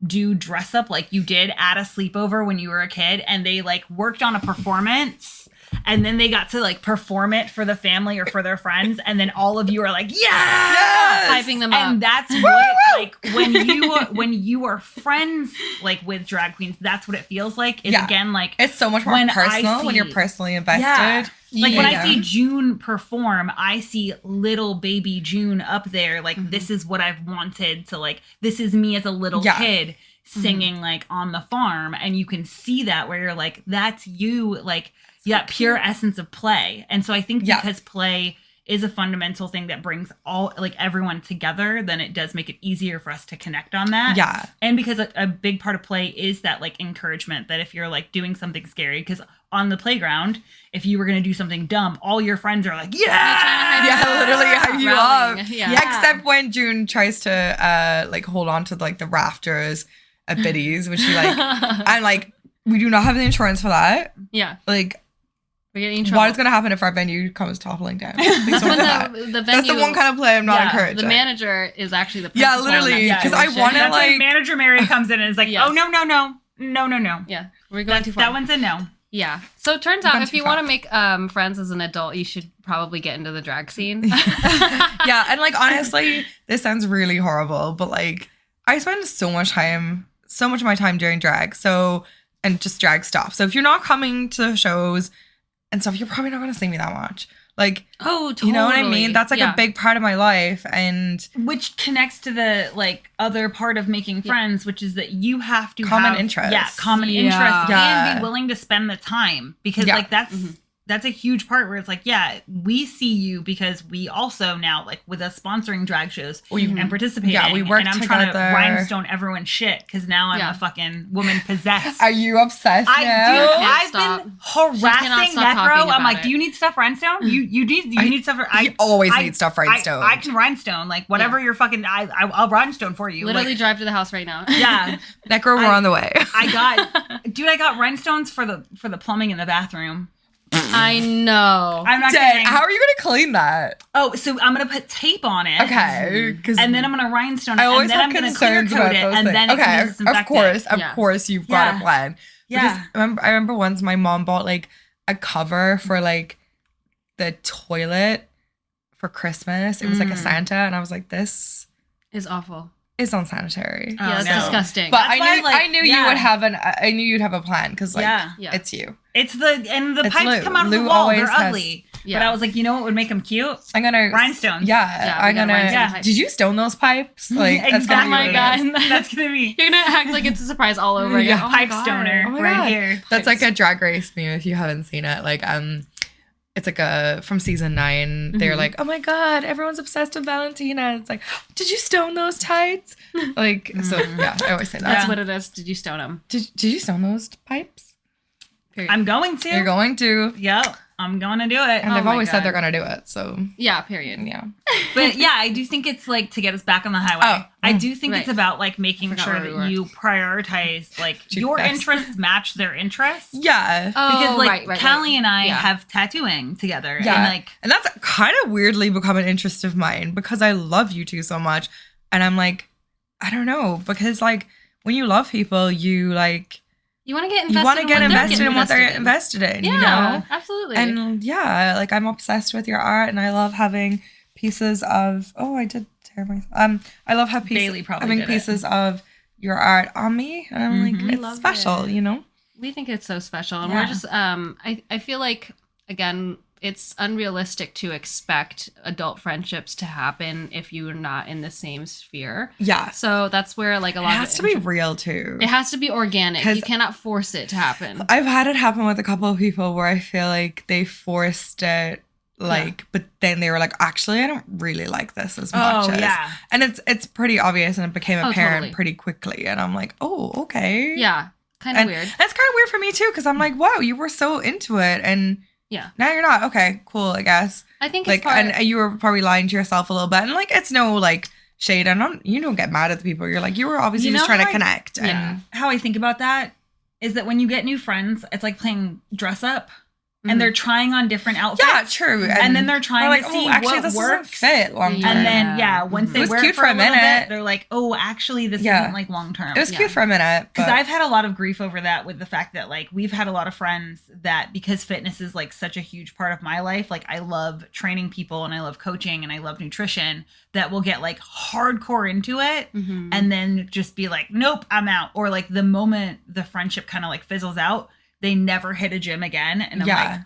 do dress up like you did at a sleepover when you were a kid, and they like worked on a performance, and then they got to like perform it for the family or for their friends, and then all of you are like, Yes! Hyping them up. and that's what like when you are friends like with drag queens, that's what it feels like. Is Yeah. again like It's so much more when I personal when you're see- personally invested. Yeah. Like when Yeah. I see June perform, I see little baby June up there. Like this is what I've wanted to like. This is me as a little Yeah. kid singing like on the farm, and you can see that where you're like, that's you, like that pure essence of play. And so I think Yeah. because play is a fundamental thing that brings all like everyone together, then it does make it easier for us to connect on that. Yeah. And because a big part of play is that like encouragement, that if you're like doing something scary, because on the playground, if you were going to do something dumb, all your friends are like, yeah, Yeah, literally hype you Rallying, up. yeah. Except when June tries to like hold on to like the rafters at Biddy's, which she like I'm like, we do not have the insurance for that. Yeah. Like We're getting in trouble. what is gonna happen if our venue comes toppling down? Please That's don't when do that. the venue, That's the one kind of play I'm not encouraging. The manager is actually the Yeah, principal in literally, that 'cause I situation. wanna, That's like- when manager Mary comes in and is like, Yes. oh, no. Yeah, we're going too That's, far. that one's a no. Yeah. So it turns out gone if too you far. want to make friends as an adult, you should probably get into the drag scene. Yeah, and like honestly, this sounds really horrible, but like I spend so much of my time doing drag, and just drag stuff. So if you're not coming to shows and stuff, you're probably not gonna see me that much. Like, Oh, totally. you know what I mean? That's like Yeah. a big part of my life, and Which connects to the like other part of making friends, which is that you have to Common have interests. Yeah, common Yeah. interests, Yeah. and be willing to spend the time, because Yeah. like that's a huge part where it's like, yeah, we see you because we also now like with us sponsoring drag shows and participating. Yeah, we work and I'm trying to together. rhinestone everyone's shit because now I'm Yeah. a fucking woman possessed. are you obsessed I now? do. Can't I've stop. been She cannot harassing stop Necro. talking I'm like, about do you need stuff rhinestone? You need stuff? You always need stuff rhinestone. I can rhinestone like whatever you're fucking. I'll rhinestone for you. Literally Like, drive to the house right now. yeah. Necro, we're on the way. I got rhinestones for the plumbing in the bathroom. I know. I'm not Dang, kidding. how are you gonna clean that? Oh, so I'm gonna put tape on it. Okay, because And then I'm gonna rhinestone it. I always and then have I'm gonna clear concerns coat about it, those and things. then it Okay, can of disinfect course, Yeah. you've got a Yeah. plan. Yeah. Because I remember once my mom bought like a cover for like the toilet for Christmas. It was like a Santa, and I was like, this Is awful. is unsanitary. Oh, Yeah, that's no. disgusting. But That's why, like, I knew yeah. you would have I knew you'd have a plan because like Yeah. Yeah. it's you. It's the It's pipes Lou. come out of Lou the wall. They're always has- ugly. Yeah. But I was like, you know what would make them cute? I'm gonna Rhinestones. Yeah, Yeah, we I'm gotta gonna. rhinestone pipes. Did you stone those pipes? Like that's Exactly. gonna Oh my be God. what it is. That's gonna be You're gonna act like it's a surprise all over again. Yeah. Oh my pipe God. stoner Oh my right God. here. That's like a Drag Race meme if you haven't seen it. Like it's like from season 9. They're like, oh my God, everyone's obsessed with Valentina. It's like, did you stone those tights? Like, so yeah, I always say that. That's what it is. Did you stone them? Did you stone those pipes? Period. I'm going to. You're going to. Yep. I'm going to do it. And they've always said they're going to do it. So yeah, period. Yeah. But yeah, I do think it's like to get us back on the highway. I do think it's about like making sure that you prioritize like your interests match their interests. Yeah. Because like Callie and I have tattooing together. Yeah. And that's kind of weirdly become an interest of mine because I love you two so much. And I'm like, I don't know, because like when you love people, you like you want to get invested in what they're invested in, yeah, you know? Absolutely. And yeah, like I'm obsessed with your art and I love having pieces of I did tear myself. I love having pieces of your art on me. And I'm like, it's special, you know? We think it's so special. And we're just I feel like again, it's unrealistic to expect adult friendships to happen if you're not in the same sphere. Yeah. So that's where like a lot of it has to be real too. It has to be organic. You cannot force it to happen. I've had it happen with a couple of people where I feel like they forced it but then they were like, actually, I don't really like this as much as. Yeah. And it's pretty obvious and it became apparent pretty quickly. And I'm like, oh, okay. Yeah. Kind of weird. That's kind of weird for me too, because I'm like, wow, you were so into it and yeah. Now you're not. Okay, cool, I guess. I think like, and you were probably lying to yourself a little bit. And like, it's no like shade. And you don't get mad at the people. You're like, you were obviously just trying to connect. And how I think about that is that when you get new friends, it's like playing dress up. And they're trying on different outfits. Yeah, true. And then they're trying to see what this works. Fit long term. And then, once they wear it for a little bit, they're like, oh, actually, this isn't like long term. It was cute for a minute. Because I've had a lot of grief over that with the fact that like we've had a lot of friends that because fitness is like such a huge part of my life, like I love training people and I love coaching and I love nutrition, that will get like hardcore into it and then just be like, nope, I'm out. Or like the moment the friendship kind of like fizzles out, they never hit a gym again. And I'm like,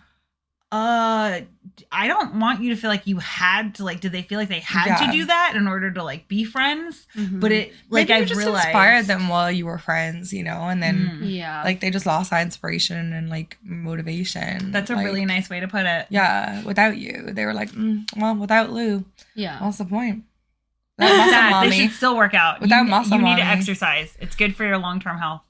I don't want you to feel like you had to, like, did they feel like they had to do that in order to like be friends? But it, like, maybe I you just realized inspired them while you were friends, you know, and then like they just lost that inspiration and like motivation. That's a really nice way to put it. Yeah, without you, they were like, well, without Lou, what's the point? They should still work out. Without muscle, you need to exercise. It's good for your long-term health.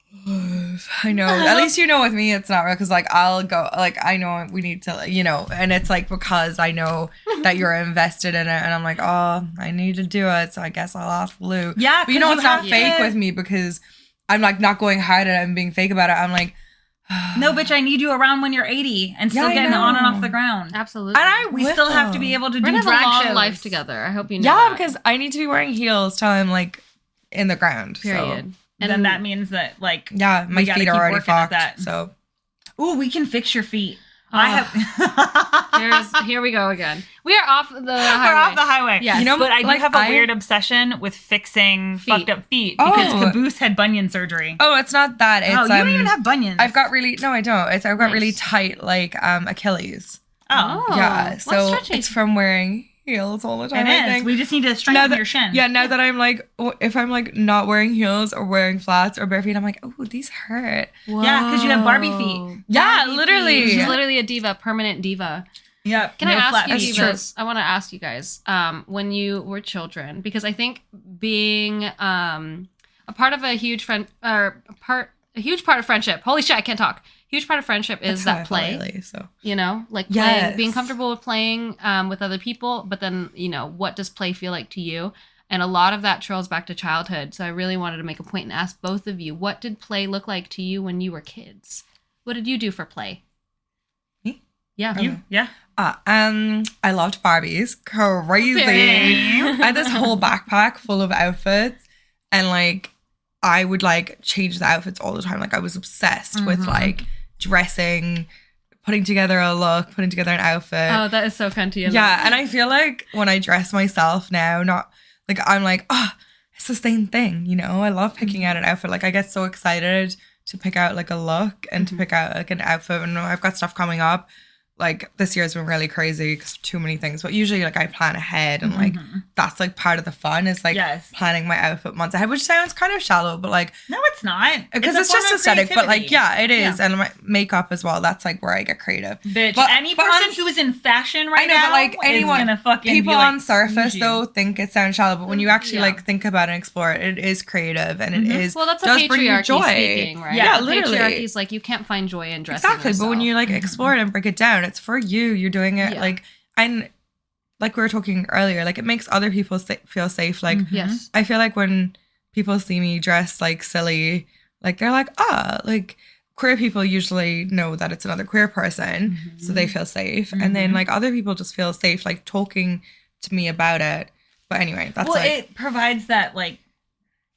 I know. At least you know with me it's not real because like I'll go like I know we need to, you know, and it's like because I know that you're invested in it and I'm like, oh, I need to do it, so I guess I'll ask Lou. Yeah, but you know it's not fake with me because I'm like not going hard at it and being fake about it. I'm like, no, bitch, I need you around when you're 80 and still getting on and off the ground. Absolutely. And we still have to be able to do drag shows. We're gonna have a long life together. I hope you know that. because I need to be wearing heels till I'm like in the ground. Period. So. And then that means that, like, my feet are already fucked. So, ooh, we can fix your feet. Here we go again. We are off the highway. We're off the highway. Yes. You know, but I do have a weird obsession with fixing fucked up feet because Caboose had bunion surgery. Oh, it's not that. It's, you don't even have bunions. I've got really I've got really tight like Achilles. Oh, yeah. So it's from wearing heels all the time. It is. We just need to strengthen your shin. Yeah, now that I'm like, if I'm like not wearing heels or wearing flats or bare feet, I'm like, oh, these hurt. Whoa. Yeah, because you have Barbie feet. Yeah, literally. She's literally a diva, permanent diva. Yeah. Can I ask you divas? I want to ask you guys, when you were children, because I think being a part of a huge friend or a huge part of friendship. Holy shit, I can't talk. Huge part of friendship is that play. Really, so. You know, like playing, being comfortable with playing with other people, but then, you know, what does play feel like to you? And a lot of that trails back to childhood. So I really wanted to make a point and ask both of you, what did play look like to you when you were kids? What did you do for play? Me? Yeah. You? Yeah. I loved Barbies. Crazy. I had this whole backpack full of outfits and like I would like change the outfits all the time. Like I was obsessed with like dressing, putting together a look, putting together an outfit. Oh, that is so cunty. Yeah, and I feel like when I dress myself now, not like I'm like, oh, it's the same thing, you know? I love picking out an outfit. Like I get so excited to pick out like a look and to pick out like an outfit. And I've got stuff coming up like this year's been really crazy because too many things, but usually like I plan ahead and like that's like part of the fun is like planning my outfit months ahead, which sounds kind of shallow, but like no, it's not, because it's just aesthetic, but like it is. And my makeup as well, that's like where I get creative, bitch. But any person who is in fashion right now, but like anyone gonna fucking people like, on surface though think it sounds shallow, but when you actually like think about it and explore it, it is creative and it is, well, that's a does bring you patriarchy joy. speaking, right? Yeah, literally. Patriarchy's like you can't find joy in dressing exactly yourself. But when you like explore it and break it down, it's for you. You're doing it like, and like we were talking earlier, like it makes other people feel safe. Like yes, I feel like when people see me dressed like silly, like they're like, like queer people usually know that it's another queer person, so they feel safe. And then like other people just feel safe like talking to me about it. But anyway, that's like, it provides that like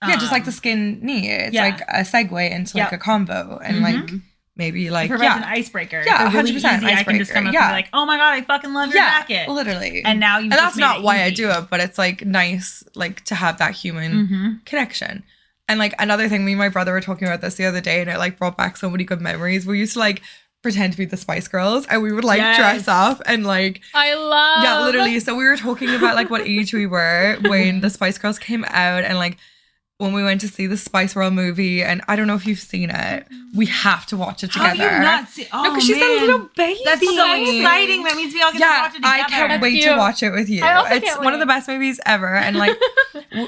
just like the skin knee, it's like a segue into like a combo and like maybe like it provides an icebreaker. Yeah, it's really 100% easy. I can just come up and be like, oh my god, I fucking love your jacket. Literally. And now you. And that's not why I do it, but it's like nice, like to have that human connection. And like another thing, me and my brother were talking about this the other day, and it like brought back so many good memories. We used to like pretend to be the Spice Girls, and we would like dress up and like literally. So we were talking about like what age we were when the Spice Girls came out, and like when we went to see the Spice World movie, and I don't know if you've seen it. We have to watch it together. How have you not seen? Oh, no, because she's a little baby. That's so exciting. That means we all get to watch it together. I can't wait to watch it with you. It's one of the best movies ever. And like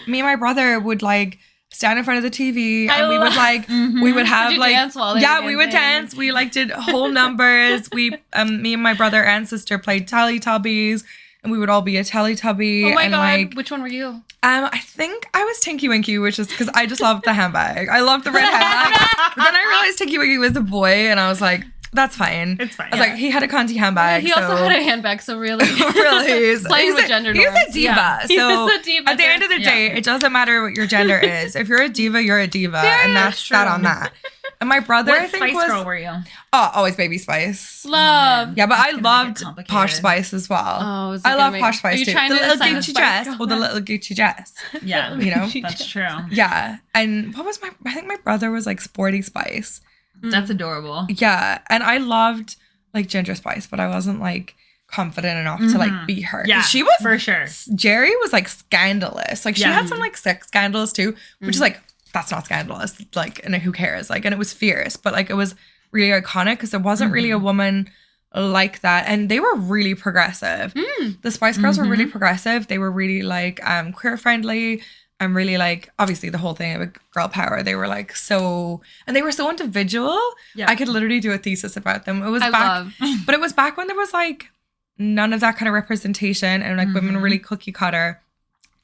me and my brother would like stand in front of the TV and we would like we would have like dance while we would dance. We like did whole numbers. We me and my brother and sister played Teletubbies. And we would all be a Teletubby. Oh my and god! Like, which one were you? I think I was Tinky Winky, which is because I just loved the handbag. I loved the red handbag. But then I realized Tinky Winky was a boy, and I was like, that's fine. It's fine. I was like, he had a Conti handbag. He also had a handbag, so really, really, playing with gender norms. He's a diva. Yeah. So He's a diva. at the end of the day, it doesn't matter what your gender is. If you're a diva, you're a diva, and that's that on that. And my brother, what I think, Spice Girl were you? Oh, always Baby Spice. Love. Yeah, but I loved Posh Spice as well. Oh, I love Posh Spice too. The little Gucci dress. Girl? Well, the little Gucci dress. Yeah, you know, that's true. Yeah, and what was I think my brother was like Sporty Spice. That's adorable. Yeah, and I loved like Ginger Spice, but I wasn't like confident enough to like be her. Yeah, she was for sure. Jerry was like scandalous. Like she had some like sex scandals too, which is like that's not scandalous. Like, and who cares? Like, and it was fierce, but like it was really iconic because there wasn't really a woman like that, and they were really progressive. The Spice Girls were really progressive. They were really like queer friendly. I'm really like, obviously the whole thing of girl power, they were like so, and they were so individual. Yeah. I could literally do a thesis about them. It was but it was back when there was like none of that kind of representation and like women were really cookie cutter,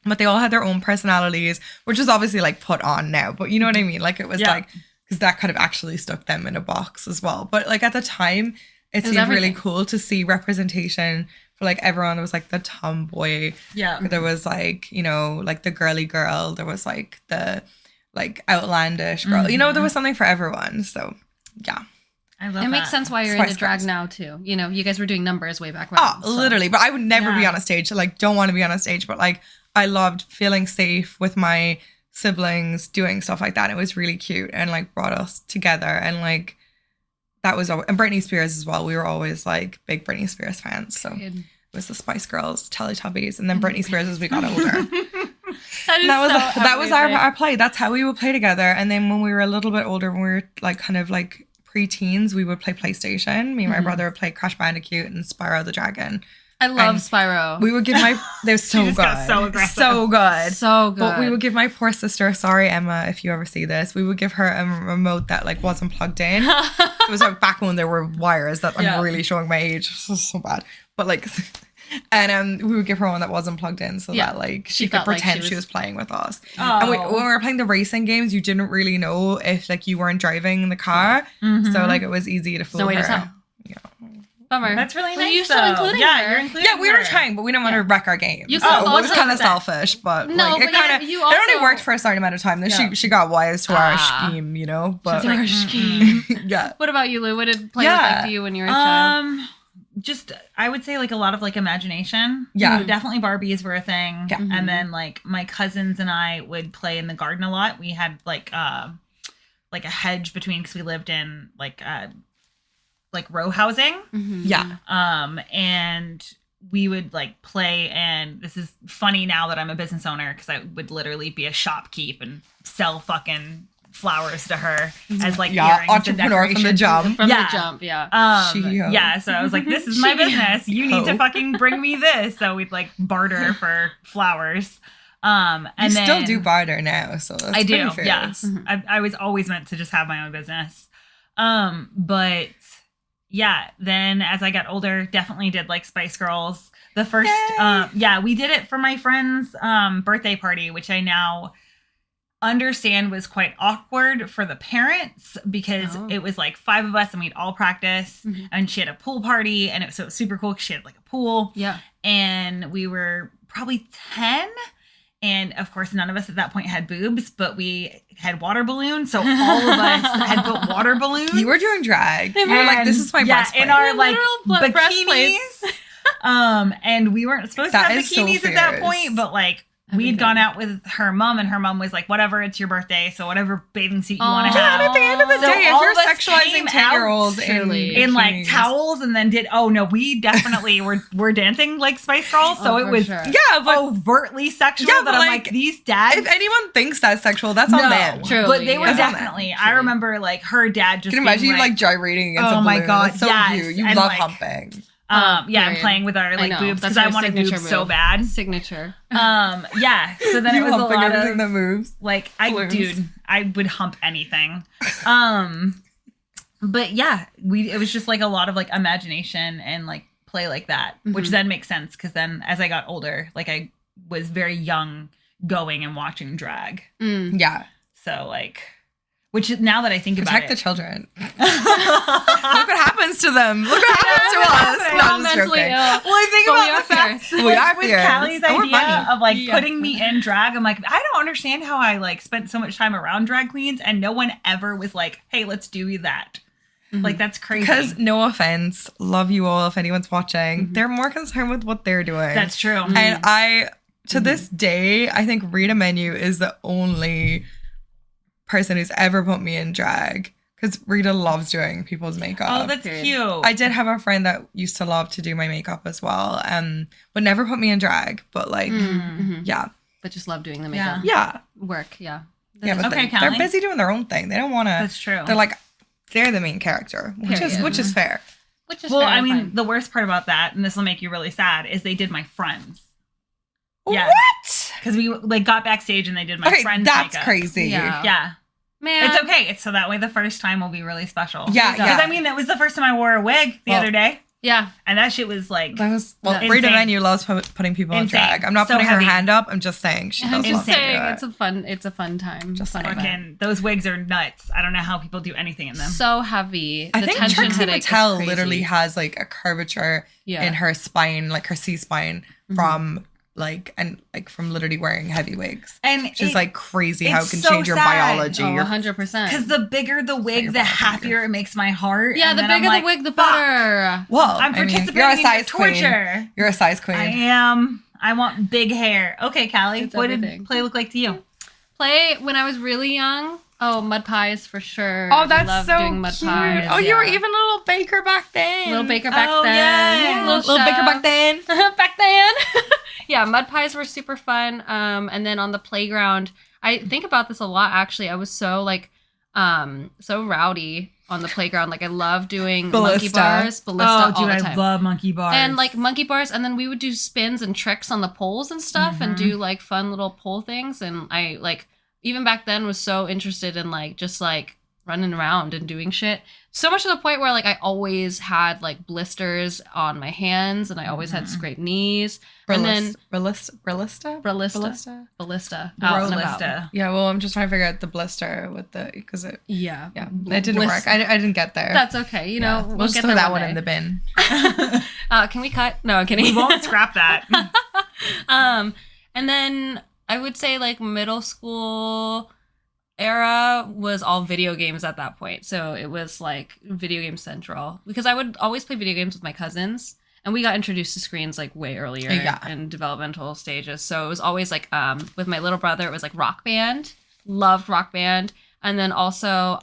but they all had their own personalities, which is obviously like put on now, but you know what I mean? Like it was like, because that kind of actually stuck them in a box as well. But like at the time, it seemed really cool to see representation for like everyone. There was like the tomboy. Yeah. There was like, you know, like the girly girl. There was like the like outlandish girl. You know, there was something for everyone. So yeah. I love it makes sense why you're into drag now too. You know, you guys were doing numbers way back when. Oh, so. Literally. But I would never be on a stage. Like, don't want to be on a stage. But like, I loved feeling safe with my siblings doing stuff like that. It was really cute and like brought us together. And like, that was always, and Britney Spears as well. We were always like big Britney Spears fans. So it was the Spice Girls, Teletubbies, and then Britney Spears as we got older. that was our play. That's how we would play together. And then when we were a little bit older, when we were like kind of like pre-teens, we would play PlayStation. Me and my brother would play Crash Bandicoot and Spyro the Dragon. I love Spyro. We would give they're so good. Got so aggressive. So good. So good. But we would give my poor sister, sorry Emma, if you ever see this, we would give her a remote that like wasn't plugged in. It was like back when there were wires that I'm really showing my age. So bad. But like, and we would give her one that wasn't plugged in so that like she could pretend like she was playing with us. Oh. And when we were playing the racing games, you didn't really know if like you weren't driving the car. So like it was easy to fool her. To tell. Yeah. Bummer. That's really nice. You're still including her. You're including we were trying, but we didn't want to wreck our game. You it was kind of selfish, but no, like, it only worked for a certain amount of time. Then she got wise to our scheme, you know. But our scheme. Yeah. What about you, Lou? What did play look like to you when you were a child? Just I would say like a lot of like imagination. Yeah. Definitely Barbies were a thing. Yeah. And then like my cousins and I would play in the garden a lot. We had like a hedge between because we lived in like like row housing. Yeah. And we would like play, and this is funny now that I'm a business owner because I would literally be a shopkeep and sell fucking flowers to her as like earrings and entrepreneur from the decorations. jump. From the jump, Yeah, so I was like, this is my business. You need to fucking bring me this. So we'd like barter for flowers. And you then still do barter now, so that's I do. pretty fair. Yes, I was always meant to just have my own business. But yeah, then as I got older, definitely did like Spice Girls. The first, we did it for my friend's birthday party, which I now understand was quite awkward for the parents because it was like 5 of us and we'd all practice, and she had a pool party, and it was super cool because she had like a pool. Yeah. And we were probably 10. And of course, none of us at that point had boobs, but we had water balloons. So all of us had put water balloons. You were doing drag. You were like, this is my breastplate. in our like bikinis. breastplates. And we weren't supposed to have bikinis so at that fierce. point, but like we'd gone out with her mom, and her mom was like, whatever, it's your birthday, so whatever bathing suit you want to have. At the end of the So day, if all you're of us sexualizing came 10-year-olds out in like bikinis. towels, and then we definitely were dancing like Spice Girls, so it for was sure. Yeah, but overtly sexual. Yeah, that but, I'm like, like these dads. if anyone thinks that's sexual, that's on them. Truly, But they were yeah. definitely. I remember like her dad just. Can you imagine being you like gyrating against Oh a my balloon? God, That's so yes. cute. You And, love like, humping. and period. playing with our I like know. boobs That's because I our wanted signature boobs so move. bad. Signature. Yeah. So then You it was a humping lot everything of that moves. like balloons. I would hump anything. But yeah, it was just like a lot of like imagination and like play like that, which then makes sense because then as I got older, like I was very young going and watching drag. Yeah. So like, which now that I think Protect about the it, children. Look what happens to them. Look what happens to us. We're We're No, all I'm just mentally joking. ill. well, I think But we about are the fact fierce. We are with fierce. Callie's And we're idea funny. of like Yeah. putting me in drag. I'm like, I don't understand how I like spent so much time around drag queens and no one ever was like, hey, let's do that. Like that's crazy. Because no offense, love you all if anyone's watching. They're more concerned with what they're doing. that's true. And I, to this day, I think Rita Menu is the only person who's ever put me in drag. Because Rita loves doing people's makeup. Oh, that's Period. cute. I did have a friend that used to love to do my makeup as well. But never put me in drag. But like, yeah. But just love doing the makeup Yeah. work. Yeah. Yeah, but Okay, they're Callie. busy doing their own thing. They don't want to. That's true. They're like, they're the main character, which Period. is fair. Which is Well, fair I and mean, fine. the worst part about that, and this will make you really sad, is they did my friends. Yeah. What? Because we like got backstage and they did my Okay, friends' that's makeup. crazy. Yeah. Yeah. Man, It's okay. It's so that way the first time will be really special. Yeah, Because yeah. I mean, that was the first time I wore a wig the Well, other day. Yeah. And that shit was like, That was Insane. Rita Menu loves putting people in Insane. drag. I'm not So putting heavy. her hand up. I'm just saying she I'm does just love to do saying it. it's a fun time. Just fun like event. fucking, those wigs are nuts. I don't know how people do anything in them. So heavy. I The think tension Trixie headache is Mattel crazy. literally has like a curvature Yeah. in her spine, like her C spine, from from literally wearing heavy wigs. And Which is like crazy how it it's can so change your sad. biology. Oh, Your 100%. because the bigger the your wig, the body happier it makes my heart. Yeah, And the then I'm bigger like, the wig, the fuck, better. well, I'm I mean, participating you're a in your size queen. torture. You're a size queen. I am. I want big hair. Okay, Callie, It's what everything. did play look like to you? Play when I was really young. Oh, mud pies for sure. Oh, that's Loved so doing mud cute. pies. Oh, you were yeah. even a little baker back then. Little baker back Oh, then. yeah. Little baker chef. back then. back then. Yeah, mud pies were super fun. And then on the playground, I think about this a lot actually. I was so so rowdy on the playground. Like I love doing monkey bars, ballista all the time. love monkey bars. And like monkey bars, and then we would do spins and tricks on the poles and stuff and do like fun little pole things. And I like even back then was so interested in like just like running around and doing shit. So much to the point where like I always had like blisters on my hands and I always had scraped knees. And then Ballista? ballista. Out and about. Rolista. Yeah, well, I'm just trying to figure out the blister with the, because it, Yeah. it didn't work. I didn't get there. That's okay. You know, We'll we'll just get throw there that one one in day. the bin. Can we cut? No, I'm kidding. We won't scrap that. And then I would say like middle school era was all video games at that point. So it was like video game central because I would always play video games with my cousins and we got introduced to screens like way earlier in developmental stages. So it was always like with my little brother, it was like Rock Band, loved Rock Band. And then also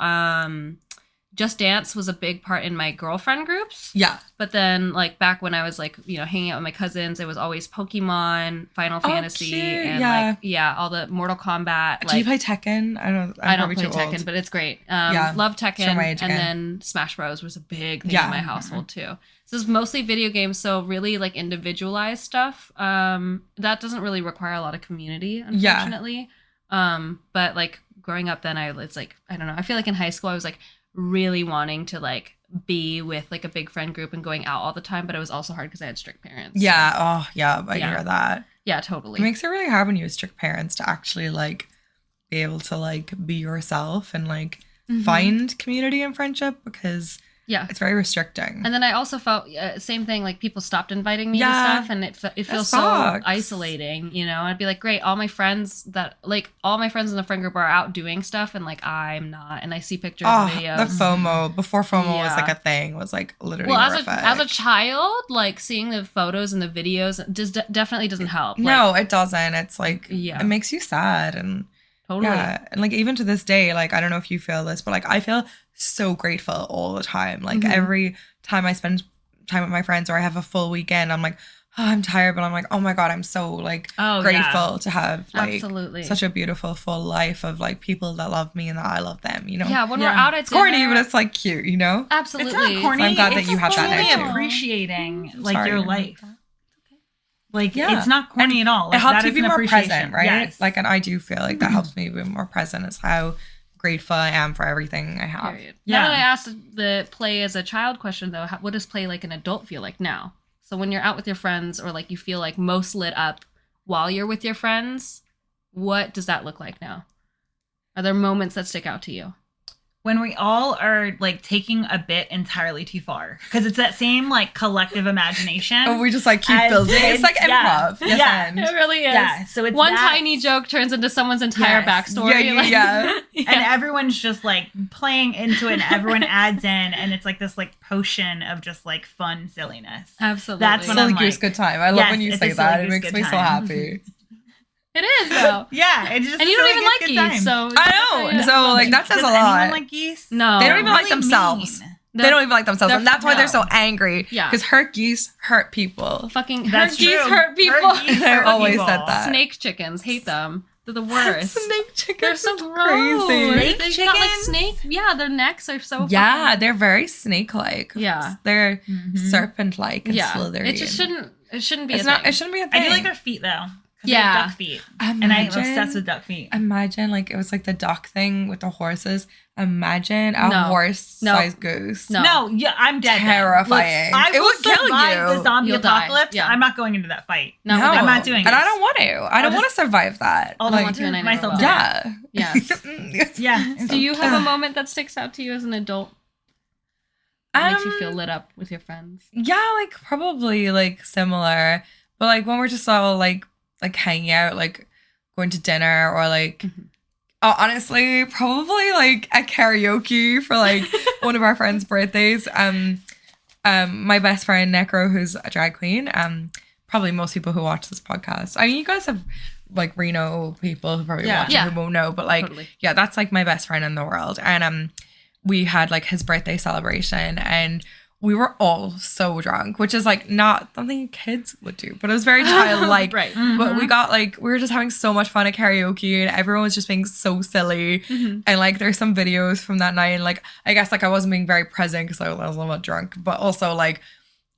Just Dance was a big part in my girlfriend groups. Yeah. But then, like, back when I was, like, you know, hanging out with my cousins, it was always Pokemon, Final Fantasy, cute. and, Yeah. like, yeah, all the Mortal Kombat. Do you play Tekken? I don't play Tekken, but it's great. Love Tekken. Show my age and again. then Smash Bros. Was a big thing Yeah. in my household, too. So it's mostly video games, so really, like, individualized stuff. That doesn't really require a lot of community, unfortunately. But, like, growing up then, it's, like, I don't know. I feel like in high school, I was, like, really wanting to, like, be with, like, a big friend group and going out all the time, but it was also hard because I had strict parents. Yeah. So. Oh, yeah. I hear that. Yeah, totally. It makes it really hard when you have strict parents to actually, like, be able to, like, be yourself and, like, find community and friendship because it's very restricting. And then I also felt same thing, like people stopped inviting me to stuff, and it feels so isolating, you know. I'd be like, great, all my friends in the friend group are out doing stuff, and like I'm not, and I see pictures and videos. The FOMO before FOMO was like a thing was like literally horrific. As a child, like seeing the photos and the videos just definitely doesn't help. No, it doesn't. It's like it makes you sad and. Totally. Yeah. And like even to this day, like I don't know if you feel this, but like I feel so grateful all the time. Like every time I spend time with my friends or I have a full weekend, I'm like, oh, I'm tired, but I'm like, oh my God, I'm so like grateful to have like such a beautiful full life of like people that love me and that I love them, you know? Yeah, when we're out at dinner. It's corny, but it's like cute, you know? Absolutely. It's not corny. So I'm glad that you have that now too. Appreciating like your life. Like, it's not corny and at all. Like, it helps that you is be an more appreciation. present, right? Yes. Like, and I do feel like that helps me be more present is how grateful I am for everything I have. Period. Now that I asked the play as a child question, though, what does play like an adult feel like now? So when you're out with your friends or like you feel like most lit up while you're with your friends, what does that look like now? Are there moments that stick out to you? When we all are like taking a bit entirely too far, because it's that same like collective imagination. Oh, we just like keep building. It's like improv. It really is. Yeah. So it's one tiny joke turns into someone's entire backstory. And everyone's just like playing into it, and everyone adds in, and it's like this like potion of just like fun silliness. Absolutely. That's when Silly I'm Goose like, good time. I love when you say that. It makes me so happy. It is though. Yeah, it just and you don't even like geese, so I know. So like that says a lot. Does anyone like geese? No, they don't even like themselves. They don't even like themselves, and that's why they're so angry. Yeah, because hurt geese hurt people. Fucking hurt geese hurt people. I've always said that. Snake chickens, hate them. They're the worst. Snake chickens, they're so crazy. Snake chickens? Got like snake. Yeah, their necks are so. Yeah, they're very snake-like. Yeah, they're serpent-like and slithery. It just shouldn't. It shouldn't be. It shouldn't be a thing. I do like their feet though. Yeah, duck feet. And I'm obsessed with duck feet. Imagine like it was like the duck thing with the horses. Imagine a horse-sized goose. No, yeah, I'm dead. Terrifying. Look, it would kill you. The zombie apocalypse. Yeah. I'm not going into that fight. No, I'm not doing it. And I don't want to. I don't want to survive that. I don't want to, and I never will. Yeah. Yeah. Do you have a moment that sticks out to you as an adult? That makes you feel lit up with your friends? Yeah, like probably like similar. But like when we're just all like hanging out, like going to dinner or like honestly, probably like a karaoke for like one of our friends' birthdays. My best friend Necro, who's a drag queen, probably most people who watch this podcast. I mean, you guys have like Reno people who probably watch it who won't know, but like that's like my best friend in the world. And we had like his birthday celebration and we were all so drunk, which is like not something kids would do, but it was very childlike. Right. But we got like, we were just having so much fun at karaoke and everyone was just being so silly. And like, there's some videos from that night. And like, I guess like I wasn't being very present because I was a little bit drunk, but also like,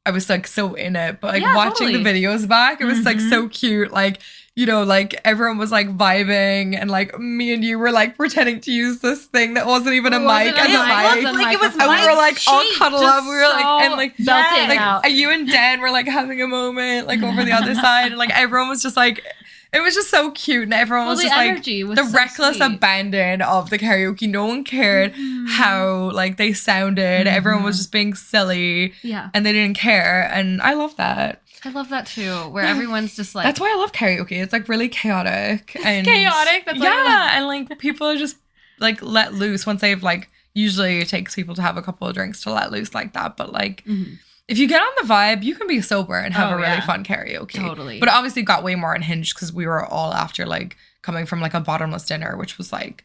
I was like so in it. But like watching the videos back, it was like so cute. Like, you know, like everyone was like vibing and like me and you were like pretending to use this thing that wasn't even a mic as a mic. Like it was and we were like all cuddled up. We were like, and like, you and Dan were like having a moment like over the other side. And like everyone was just like, it was just so cute. And everyone was just like, the reckless abandon of the karaoke. No one cared how like they sounded. Everyone was just being silly. Yeah. And they didn't care. And I love that. I love that too, where everyone's just like... That's why I love karaoke. It's like really chaotic. And chaotic? That's and like people are just like let loose once they've like... Usually it takes people to have a couple of drinks to let loose like that. But like if you get on the vibe, you can be sober and have a really fun karaoke. Totally. But it obviously got way more unhinged because we were all after like coming from like a bottomless dinner, which was like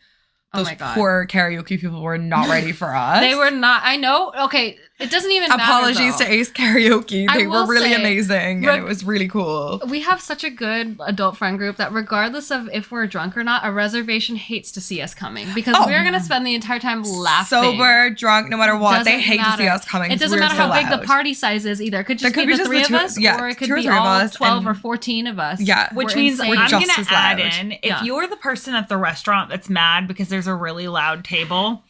Oh those my God. poor karaoke people were not ready for us. They were not. I know. Okay, it doesn't even matter. Apologies though. to Ace Karaoke. I They were will really say, amazing, and it was really cool. We have such a good adult friend group that regardless of if we're drunk or not, a reservation hates to see us coming because we're going to spend the entire time laughing. Sober, drunk, no matter what, they Doesn't hate to see matter. us coming. It doesn't matter how big the party size is either. It could just be the three of us, or it could be all 12 or 14 of us. Yeah. Which We're means insane. I'm going just to as add loud. in, if you're the person at the restaurant that's mad because there's a really loud table,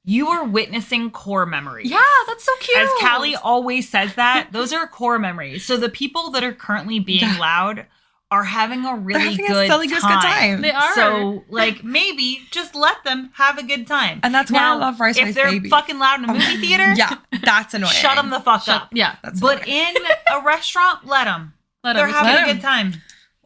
you are witnessing core memories. Yeah, that's so cute. As Callie always says that, those are core memories. So the people that are currently being loud are having a really good time. They are. So, like, maybe just let them have a good time. And that's why I love Rice if Rice they're Baby. fucking loud in a movie theater, Yeah, that's annoying. shut them the fuck up. Yeah. But in a restaurant, let them. They're having a good time.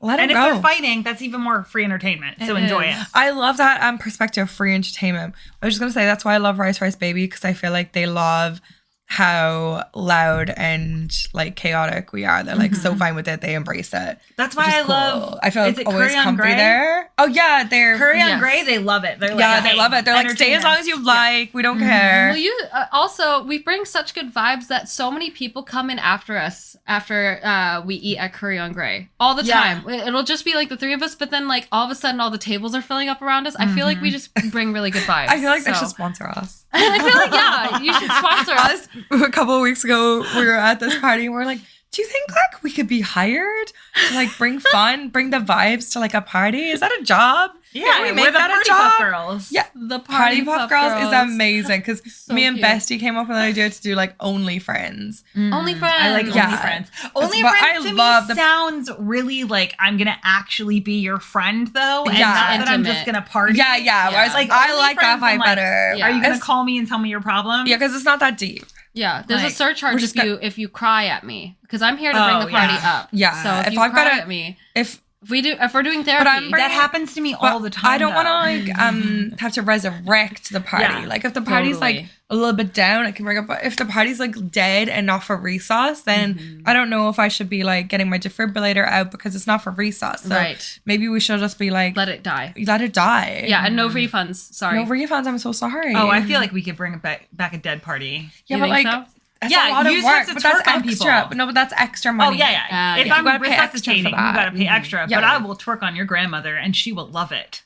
Let them And if go. they're fighting, that's even more free entertainment. So enjoy it. I love that perspective, free entertainment. I was just going to say, that's why I love Rice Rice Baby, because I feel like they love how loud and like chaotic we are. They're like so fine with it. They embrace it. That's why which is I cool. love. I feel is like it always Curry on comfy Grey? there. Oh yeah, they're Curry on Yes. Grey, they love it. They're like, yeah, they hey, love it. They're like, stay as long as you like. We don't care. Well, you also we bring such good vibes that so many people come in after us after we eat at Curry on Grey all the time. It'll just be like the three of us, but then like all of a sudden all the tables are filling up around us. I feel like we just bring really good vibes. I feel like they should sponsor us. I feel like you should sponsor us. A couple of weeks ago, we were at this party and we're like, do you think like we could be hired to like bring fun, bring the vibes to like a party? Is that a job? Yeah, Can we make we're the that a Party job? Puff Girls. Yeah, The Party Puff Girls is amazing because So me and cute. Bestie came up with an idea to do like Only Friends. Only friends. I like Yeah. Only Friends. Only But Friends I to love me sounds really like I'm gonna actually be your friend though, and Yeah. not that I'm Intimate. just gonna party. Yeah. Whereas Like, I Only like that Friends, I'm vibe like, better. Yeah. Are you gonna It's- call me and tell me your problem? Yeah, because it's not that deep. Yeah, there's Like, a surcharge we're just if you cry at me because I'm here to bring the party up. Yeah, So if if you I've cry gotta- at me, If if we're doing therapy, I'm That happens to me all the time. I don't want though. to like have to resurrect the party. Yeah, like if the party's like totally. a little bit down, I can bring up. But if the party's like dead and not for resource, then I don't know if I should be like getting my defibrillator out because it's not for resource. So Right. maybe we should just be like let it die. let it die. Yeah, and no refunds. Sorry. No refunds. I'm so sorry. Oh, I feel like we could bring it back a dead party. yeah, You but think like. so? That's Yeah, a lot you of just have work, to but that's twerk on extra. people. But no, but that's extra Oh money. yeah. If yeah. I'm You gotta pay extra for resuscitating, you that. gotta pay extra. Yeah. But I will twerk on your grandmother, and she will love it.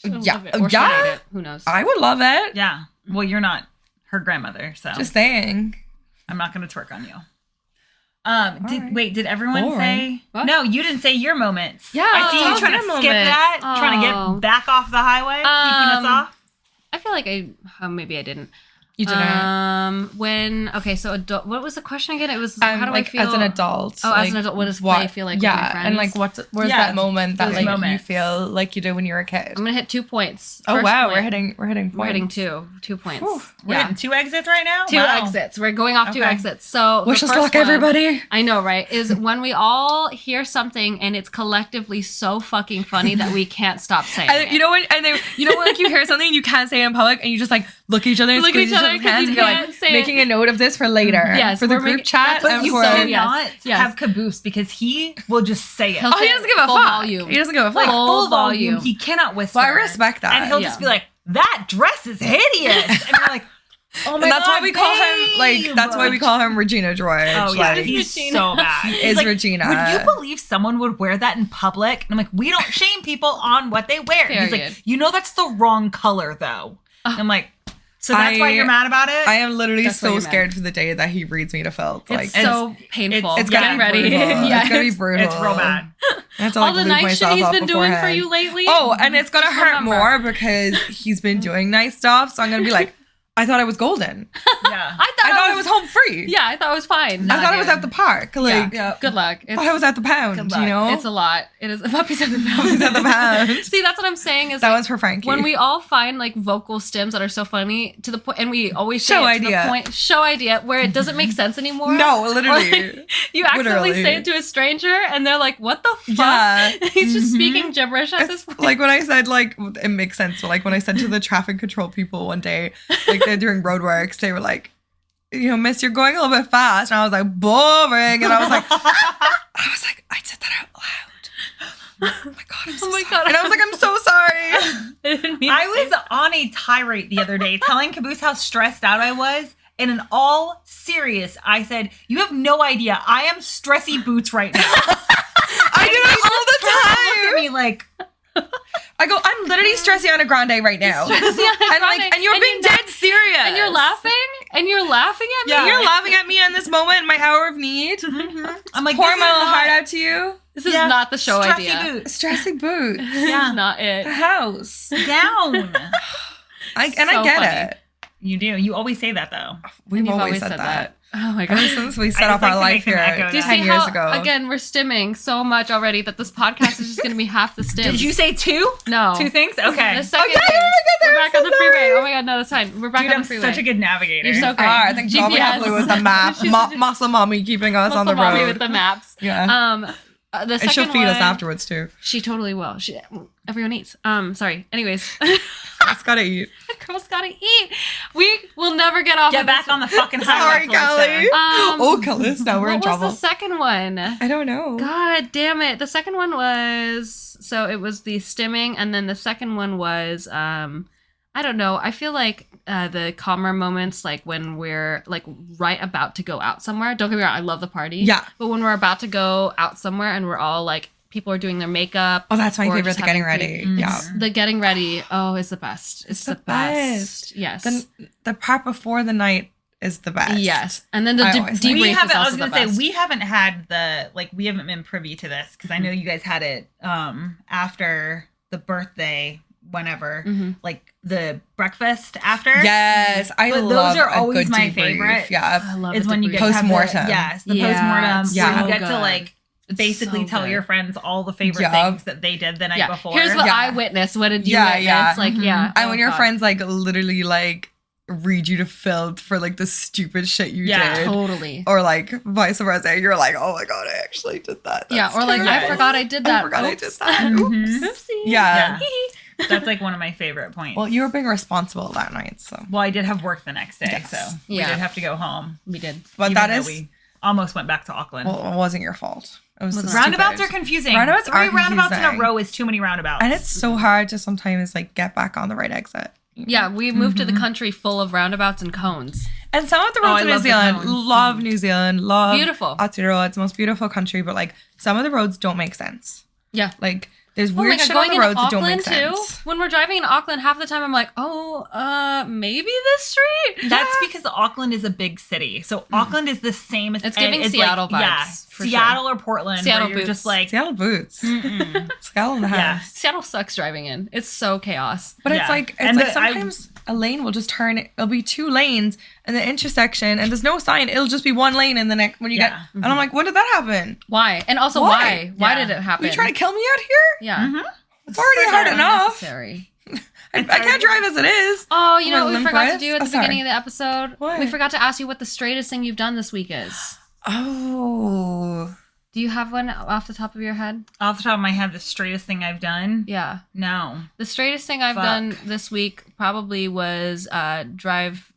She'll Yeah. love it. Or she'll Yeah. hate it. Who knows? I would love it. Yeah. Well, you're not her grandmother, so Just saying. I'm not gonna twerk on you. right. Did everyone Boring. say? What? No, you didn't say your moments. Yeah, I see tell you us trying to your skip moment. that, trying to Oh. get back off the highway, keeping us off. I feel like maybe I didn't. You didn't. So adult. What was the question again? It was how do like I feel as an adult? Oh, like, as an adult, what does play feel like? Yeah, with my friends? and like where's Yeah, that moment that those like you moments. feel like you did when you were a kid? I'm gonna hit 2 points. Oh First wow, point. we're hitting points. We're hitting 2 points. Whew. We're hitting 2 exits right now. Two Wow. exits. We're going off 2 Okay. exits. So Wish the us first luck, one- everybody. I know, right? Is when we all hear something and it's collectively so fucking funny that we can't stop saying it. And you know when like you hear something and you can't say it in public and you just like look at each other and Look at squeeze each each other other's 'cause hands you and you're can't like say it. making a note of this for later. Yes, for the we're group making- chat that's- and But you for so- cannot yes. have Caboose because he will just say it. He'll Oh, he doesn't give a Full fuck. volume. He doesn't give a fuck. Like full full volume. volume. He cannot whisper. Well, I respect that. And he'll Yeah. just be like, "That dress is hideous," and you're like, "Oh my and that's god!" why we call him babe. that's why we call him Regina George. Oh yeah, like, he's Regina. so bad. He He's is like, Regina. Would you believe someone would wear that in public? And I'm like, we don't shame people on what they wear. And he's Period. like, you know, that's the wrong color though. And I'm like, so that's why you're mad about it? I am literally That's what so you're scared for the day that he reads me to filth. Like It's so painful. it's gonna Get be ready. brutal. Yeah, It's gonna be brutal. It's real bad. I have to, all like, the lube nice shit myself he's up been doing for beforehand. you lately. Oh, and it's gonna Just hurt remember. more because he's been doing nice stuff. So I'm gonna be like, I thought I was golden. Yeah. I I thought I was home free. Yeah, I thought it was fine. I thought I was dude. at the park. Like, Yeah. Good luck. I thought I was at the pound. Good luck. You know, It's a lot. It is. Puppies at the Puppies at the pound. See, that's what I'm saying. Is that like, one's for Frankie. when we all find like vocal stems that are so funny to the point, and we always say Show it to idea. the point, show idea, where it doesn't make sense anymore. no, Or, literally. like, you accidentally Literally. say it to a stranger, and they're like, "What the fuck?" Yeah. He's just speaking gibberish at this It's point. like when I said like it makes sense. But like when I said to the traffic control people one day, like they're doing roadworks, they were like, you know, miss, you're going a little bit fast. And I was like, boring. And I was like, I said that out loud. Oh my God, I'm so Oh my sorry. God. And I was like, I'm so sorry. It didn't mean I to say was on a tirade the other day telling Caboose how stressed out I was. And in all serious, I said, you have no idea. I am stressy boots right now. I do that all the Look at time. me like, I go, I'm literally Stressiana Grande right now. And you're being dead serious. And you're laughing? And you're laughing at me? Yeah. You're laughing at me in this moment, my hour of need. I'm like, Pour this my is little not- heart out to you. This is Yeah, not the show stressy idea. boots. Stressy boots. This Yeah. is not it. The house. Down. I So get funny. it. You do. You always say that though. We've You've always said that. Oh my Ever god. since we I set just up like our to life make them here echo Do you 10 see years how, ago. again, we're stimming so much already that this podcast is just going to be half the stim. Did you say two? No. 2 things? Okay. The second yeah, thing. oh my God, We're I'm back so on the freeway. sorry. Oh my god, no, that's fine. We're back Dude, on I'm the freeway. such a good navigator. You're so great. I think Bobby GPS. helped me with the map. She's such a- Muscle mommy keeping us on the Muscle mommy road. with the maps. Yeah. The And second she'll feed us one- afterwards too. She totally will. Everyone eats. Sorry. Anyways, It's gotta eat. girls gotta eat. We will never get off. Get of back this. on the fucking Sorry, highway. Callie. Calista, we're in what trouble. was the second one? I don't know. God damn it. The second one was, so it was the stimming, and then the second one was, I don't know. I feel like the calmer moments, like when we're like right about to go out somewhere. Don't get me wrong, I love the party. Yeah. But when we're about to go out somewhere and we're all like, people are doing their makeup. Oh, that's my or favorite, just the getting having ready. pre- Yeah. The getting ready, is the best. It's the best. Yes. Then the part before the night is the best. Yes. And then the I always like- debrief We is haven't. I also was the gonna say best. we haven't had we haven't been privy to this because I know you guys had it after the birthday, whenever Mhm. like the breakfast after. Yes, I But love those are a always good my debrief. favorite. Yeah. I love Is the when you debrief. get to have Post-mortem. the Yeah, postmortem. it's Where so you get to good. like It's basically so tell good. your friends all the favorite Yup. things that they did the night Yeah. before. Here's what Yeah. I witnessed. What did you Yeah, witness? yeah. Like, Mhm. yeah. And Oh, when your God. friends like literally like read you to filth for like the stupid shit you Yeah. did. Totally. Or like vice versa, you're like, oh my god, I actually did that. Yeah. That's Or like, too I good. forgot I did that. I forgot I did Oops. that. Mhm. Oops. Oopsie. Yeah. That's like one of my favorite points. Well, you were being responsible that night, so. Well, I did have work the next day, Yes. so we Yeah. did have to go home. We did. But even that though is, we almost went back to Auckland. well, it wasn't your fault. It was Was the it? Roundabouts stupid. are confusing. Roundabouts 3 are roundabouts in a confusing. row is too many roundabouts. And it's so hard to sometimes like get back on the right exit. Yeah. We moved to the Mhm. country full of roundabouts and cones. And some of the Oh, roads I in New love the Zealand, cones. love New Zealand, love Beautiful. Aotearoa. It's the most beautiful country, but like some of the roads don't make sense. Yeah. Like there's Oh my weird God, shit on going the into roads that don't Auckland make too. sense. When we're driving in Auckland, half the time I'm like, maybe this street. That's because Auckland is a big city. So Auckland is the same as It's giving as Seattle like, vibes, Yeah, for Seattle or Portland. Seattle where you're boots. just like Seattle boots. mm-mm. Seattle in the Yeah. house. Seattle sucks driving in. It's so chaos. But Yeah. it's like And sometimes a lane will just turn. It'll be 2 lanes in the intersection, and there's no sign. It'll just be 1 lane in the next when you Yeah. get. And I'm like, when did that happen? Why? And also Why? why? Why Yeah. did it happen? Are you trying to kill me out here? Yeah. Mhm. It's already hard enough. Unnecessary. I can't drive as it is. Oh, you My know what we limp forgot to wrist? do at Oh, the sorry. beginning of the episode? What? We forgot to ask you what the straightest thing you've done this week is. Oh. Do you have one off the top of your head? Off the top of my head, the straightest thing I've done. Yeah. No. The straightest thing I've Fuck. done this week probably was drive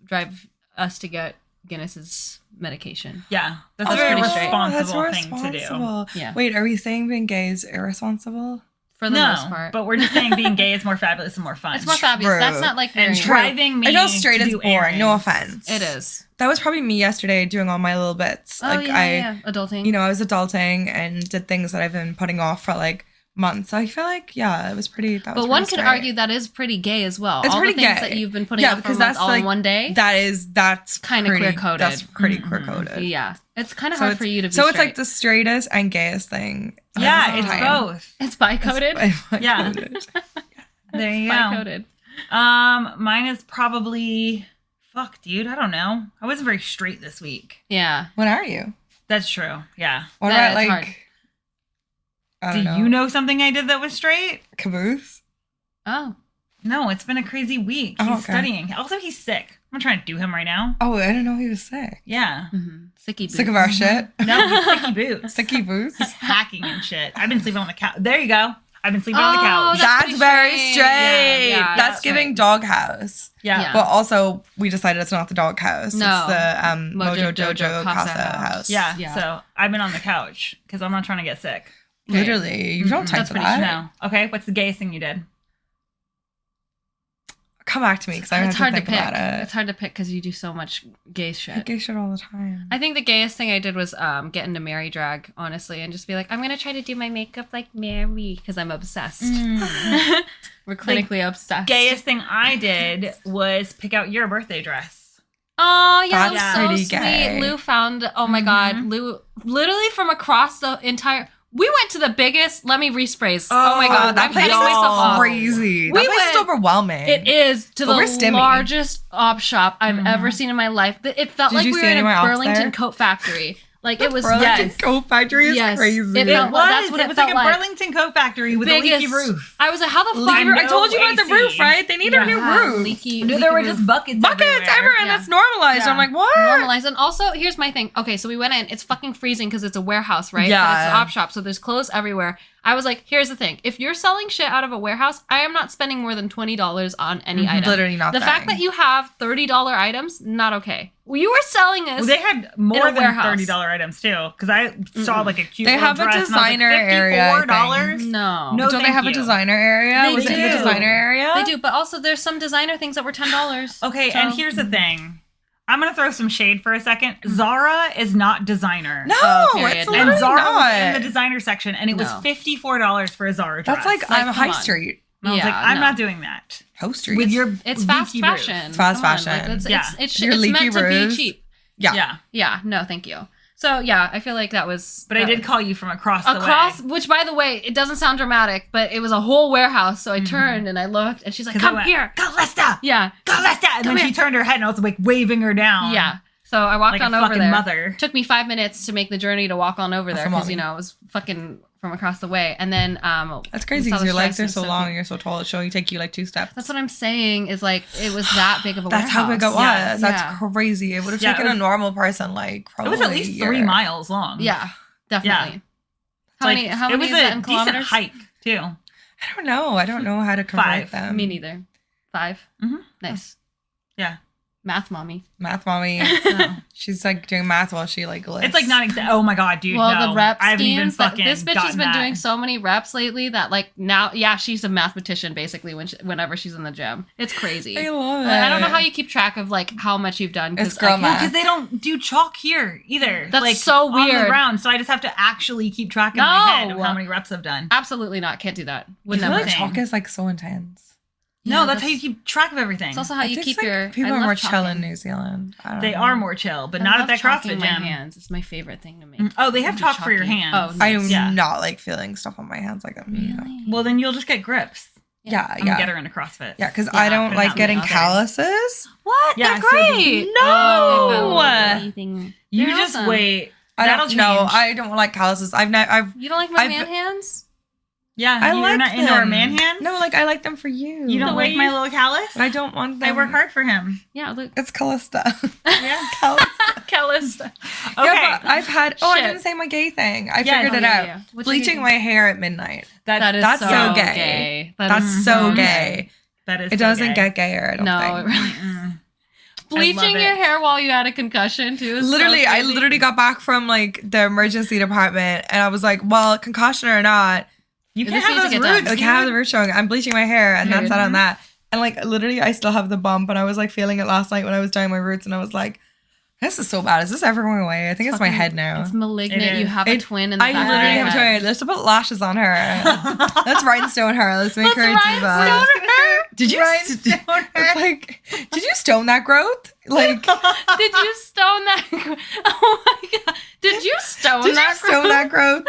us to get Guinness's medication. Yeah, that's That's a very pretty straight. responsible thing to do. responsible. Yeah. Wait, are we saying being gay is irresponsible? For the No, most part. but we're just saying being gay is more fabulous and more fun. It's more fabulous. True. That's not like very and driving me. I know straight to is do boring. No errands. offense. It is. That was probably me yesterday doing all my little bits. Oh, Like yeah. Adulting. you know, I was adulting and did things that I've been putting off for like months. So I feel like, yeah, it was pretty. That was but one pretty could straight. argue that is pretty gay as well. It's all pretty the things gay. that you've been putting Yeah, up for because months that's all in like- one day. That's Kinda pretty- queer-coded. That's pretty Mhm. queer coded. Yeah. It's kind of hard for you to be so it's straight. like the straightest and gayest thing. at the Yeah, same it's time. both. It's bi-coded? Yeah. Bi-coded. There you go. Bi-coded. Mine is probably fuck, dude. I don't know. I wasn't very straight this week. Yeah. What are you? That's true. Yeah. What Yeah, about it's like? hard. I Do don't you know something I did that was straight? Caboose? Oh. No, it's been a crazy week. Oh, He's okay. studying. Also, he's sick. I'm trying to do him right now. Oh, I didn't know he was sick. Yeah. Mm-hmm. Sicky boots. Sick of our shit. No, he's sicky boots. Sicky boots. He's hacking and shit. I've been sleeping on the couch. There you go. I've been sleeping on the couch. That's That's pretty very straight. straight. Yeah, that's that's giving right. doghouse. Yeah. Yeah. But also, we decided it's not the doghouse. No. It's the Mojo Mojo Jojo Casa Casa house. house. Yeah. Yeah. So I've been on the couch because I'm not trying to get sick. Literally. You don't Mhm. type That's for pretty that. No. Okay. What's the gayest thing you did? come back to me because I have It's to hard to think pick. about it. It's hard to pick because you do so much gay I shit. gay shit all the time. I think the gayest thing I did was get into Mary drag, honestly, and just be like, I'm gonna try to do my makeup like Mary because I'm obsessed. We're clinically obsessed. Gayest thing I did was pick out your birthday dress. Oh yeah, That's that was so pretty sweet. gay. Lou found. Oh my god, Lou literally from across the entire. We went to the biggest. Let me rephrase. Oh, my god, that I'm place cutting myself off. is crazy. We That place is went- overwhelming. It is to the Overstimmy. largest op shop I've ever seen in my life. It felt Did like you we see were in any a of my ops Burlington there? coat factory. Like it was. Burlington Yes. Coat Factory is Yes. crazy. It felt like- that's what it was felt like a like. Burlington coat factory with a leaky roof. I was like, how the fuck? Leaky roof. I no told you about the AC. roof, right? They need a new Yeah, roof. leaky. No, leaky there were roof. just buckets Buckets everywhere, and Yeah. that's normalized. Yeah. I'm like, what? Normalized. And also, here's my thing. Okay, so we went in. It's fucking freezing because it's a warehouse, right? Yeah. But it's an op shop, so there's clothes everywhere. I was like, here's the thing. If you're selling shit out of a warehouse, I am not spending more than $20 on any item. Literally not The fact that you have $30 items, not okay. Well, you were selling us. Well, they had more in a than warehouse. $30 items too, because I saw like a cute. They little have a dress, and I was like, designer area, I think. $54. No. No, Don't they thank have a you. designer area? They Was it in the do. designer area? They do, but also there's some designer things that were $10. Okay, So- and here's the thing. I'm gonna throw some shade for a second. Zara is not designer. No, Oh, period. it's And And literally Zara was not. in the designer section, and it was No. $54 for a Zara dress. That's like, Like, I'm come High on. Street. And I was Yeah, like, I'm no. not doing that. House Street. With your It's fast leaky roof. fashion. Fast Come on, fashion. Like, Yeah. it's Your meant leaky to be roofs. cheap. yeah. Yeah. Yeah, no, thank you. So yeah, I feel like that was. But I did call you from across the way. which by the way, it doesn't sound dramatic, but it was a whole warehouse. So I turned and I looked, and she's like, 'Cause I "Come went, here." Calista! Yeah, Calista! And Come then here. she turned her head, and I was like waving her down. yeah. So I walked Like a on over fucking there. mother. Took me 5 minutes to make the journey to walk on over That's there a because mommy. it was fucking from across the way. And then That's crazy saw because the your legs dress are so and long stuff. and you're so tall. It's showing take you like 2 steps. That's what I'm saying. Is like it was that big of a That's how big it was. warehouse. That's Yeah. crazy. It would have Yeah, taken it was- a normal person like probably It was at least 3 miles long. Yeah, definitely. How Like, many? How it many was is that a in decent kilometers? hike, too. I don't know. I don't know how to convert 5. them. Me neither. 5. Mhm. Nice. Yeah. Math mommy. Math mommy. She's like doing math while she like lifts. It's like not exact. Oh my god, dude. Well, no. the rep I haven't even schemes. That, fucking this bitch has gotten been that. doing so many reps lately that like now, yeah, she's a mathematician basically whenever she's in the gym. It's crazy. I love it. I don't know how you keep track of like how much you've done. 'cause It's girl I can't- math. Because they don't do chalk here either. That's like, so On weird. the ground, so I just have to actually keep track in my head of No. how many reps I've done. Absolutely not. Can't do that. I Would feel never. like chalk is like so intense. No, Yeah, that's how you keep track of everything. It's also how I you think keep it's like your. people I are love more chill in chalking. New Zealand. I don't They know. are more chill, but I not love at that chalking CrossFit my gym. hands. It's my favorite thing to make. Oh, they have Do chalk for your chalking. hands. Oh, I nice. do Yeah. not like feeling stuff on my hands like that. Really? Well, then you'll just get grips. Yeah, And yeah. get her into CrossFit. Yeah, because Yeah, I don't but like not getting me. calluses. What? Yeah, They're so do- great. No! Anything. You They're just awesome. wait. I That'll don't know. change. I don't like calluses. I've You don't like my I've- man hands? Yeah, I you're like not them. into our man hands? No, like I like them for you. You don't The way like my you- little callus? But I don't want them. I work hard for him. Yeah, look. It's Callista. Yeah. Callista. Callista. Okay. Yeah, but I've had. Oh, I Shit. didn't say my gay thing. I Yeah, figured oh, it yeah, out. yeah. What's your Bleaching gay my hair at midnight. That is that's so so gay. gay. That is That's so Mhm. gay. That is It so doesn't gay. get gayer. I don't No, think. it really. Mm. Bleaching it. your hair while you had a concussion too. Is Literally, so I crazy. literally got back from like the emergency department, and I was like, "Well, concussion or not, You This can needs have to those get done. roots. like have the root showing. I'm bleaching my hair, and that's Period. that on that." And like literally, I still have the bump, and I was like feeling it last night when I was dyeing my roots, and I was like, "This is so bad. Is this ever going away?" I think it's my Fucking- head now. It's malignant. It You is. have a twin in the I back literally of your have a head. twin. Let's put lashes on her. Let's rhinestone her. Let's make her a diva. Did you Rhinestone her. It's like, did you stone that growth? Like, Did you stone that? Oh my god! Did you stone did you that? stone that growth?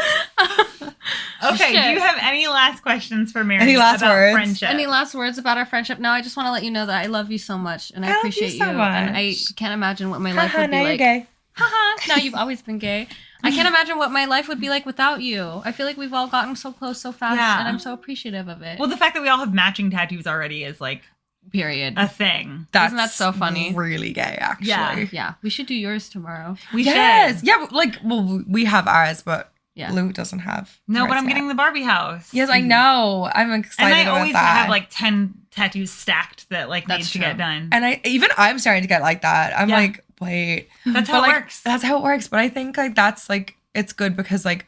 Okay, Shit. do you have any last questions for Mary Any last about words? friendship? Any last words about our friendship? No, I just want to let you know that I love you so much, and I I love appreciate you so And I much. can't imagine what my life Haha, would be now you're like. gay. Haha! No, you've always been gay. I can't imagine what my life would be like without you. I feel like we've all gotten so close so fast, Yeah. and I'm so appreciative of it. Well, the fact that we all have matching tattoos already is like Period. a thing. That's Isn't that so funny? Really gay, actually. Yeah. Yeah, we should do yours tomorrow. We Yes. should. Yeah, but, like, well, we have ours, but Yeah. Luke doesn't have. No, hers but I'm yet. getting the Barbie house. Yes, I know. I'm excited And I about always that. have like 10 tattoos stacked that like need That's to true. get done. and I'm starting to get like that. I'm Yeah. like, wait. That's But, how it like, works. That's how it works. But I think like that's like it's good because like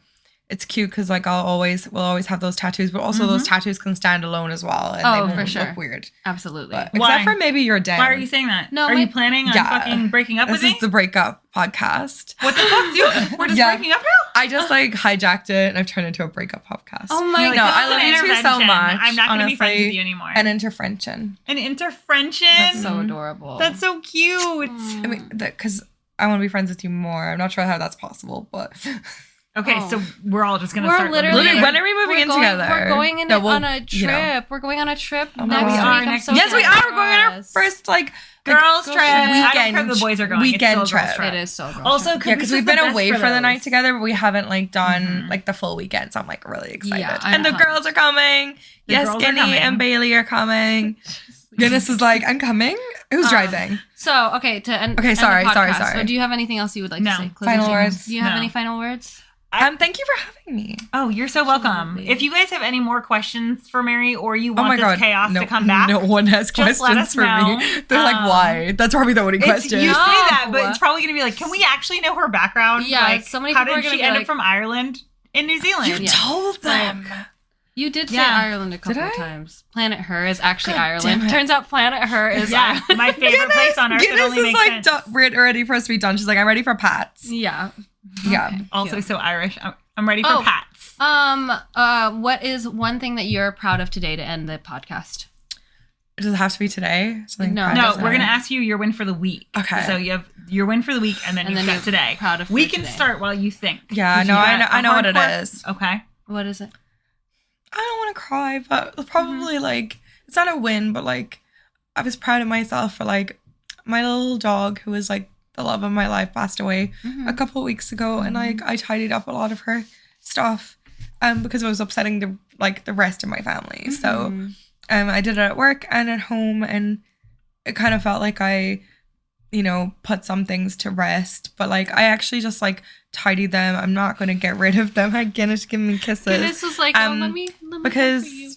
it's cute because like we'll always have those tattoos, but also those tattoos can stand alone as well, and they won't for sure. look weird. Absolutely. But, Why? except for maybe you're down. Why are you saying that? No, are you planning on fucking breaking up with me? This is the breakup podcast. What the fuck, dude? We're just breaking up now? I just like hijacked it and I've turned it into a breakup podcast. Oh my You're like, God. this I is love an you two so intervention. much. I'm not going to be friends honestly. with you anymore. An interfrenchen. An interfrenchen? That's so adorable. That's so cute. I mean, because I want to be friends with you more. I'm not sure how that's possible, but Okay, so we're all just going to We're start literally- living when are we moving in together? We're going No, on a trip. you know. We're going on a trip Oh next my week. God. I'm Next so week. yes, we excited are. We're going on our for first like Girls go trip. trip. I don't care Weekend- if the boys are going. weekend it's still a girls' trip. It is so girl Also, trip. yeah, because we've been away for the those. night together, but we haven't like done like the full weekend. So I'm like really excited. Yeah, and the I'm girls are coming. The Yes, girls are Skinny coming. and Bailey are coming. Guinness is like, I'm coming. Who's driving? So, okay, to end Okay, end sorry, the sorry, podcast. sorry. So do you have anything else you would like No. to say? Final Closing words? statements? Do you have No. any final words? Thank you for having me. Oh, you're so welcome. Absolutely. If you guys have any more questions for Mary or you want Oh my this God. chaos no, to come back, No one has just let questions us for know. me. They're like, why? That's probably the only you question. say that, but No. it's probably going to be like, can we actually know her background? Yeah, like, so many how people are did gonna she be end like- up from Ireland in New Zealand? You Yeah. told them. You did say Yeah. Ireland a couple Did I? of times. Planet Her is actually God Ireland. damn it. Turns out Planet Her is Yeah, Ireland. my favorite place on earth. It Guinness only is makes like sense. ready for us to be done. She's like, I'm ready for Pats. Yeah. Yeah. Okay, Also cute. so Irish. I'm ready for Oh. Pats. What is one thing that you're proud of today to end the podcast? Does it have to be today? Something No. proud No, of we're today? gonna ask you your win for the week. Okay. So you have your win for the week, and then And you've then got you're today. proud of We for can today. start while you think. Yeah, 'Cause no, you I got know a what it hardcore- is. Okay. What is it? I don't want to cry, but probably like it's not a win, but like I was proud of myself for like my little dog who was like the love of my life passed away a couple of weeks ago, and like I tidied up a lot of her stuff because it was upsetting the rest of my family. So I did it at work and at home, and it kind of felt like I put some things to rest, but like I actually just like tidied them. I'm not going to get rid of them. Guinness give me kisses. Guinness was like, let me because cook for you.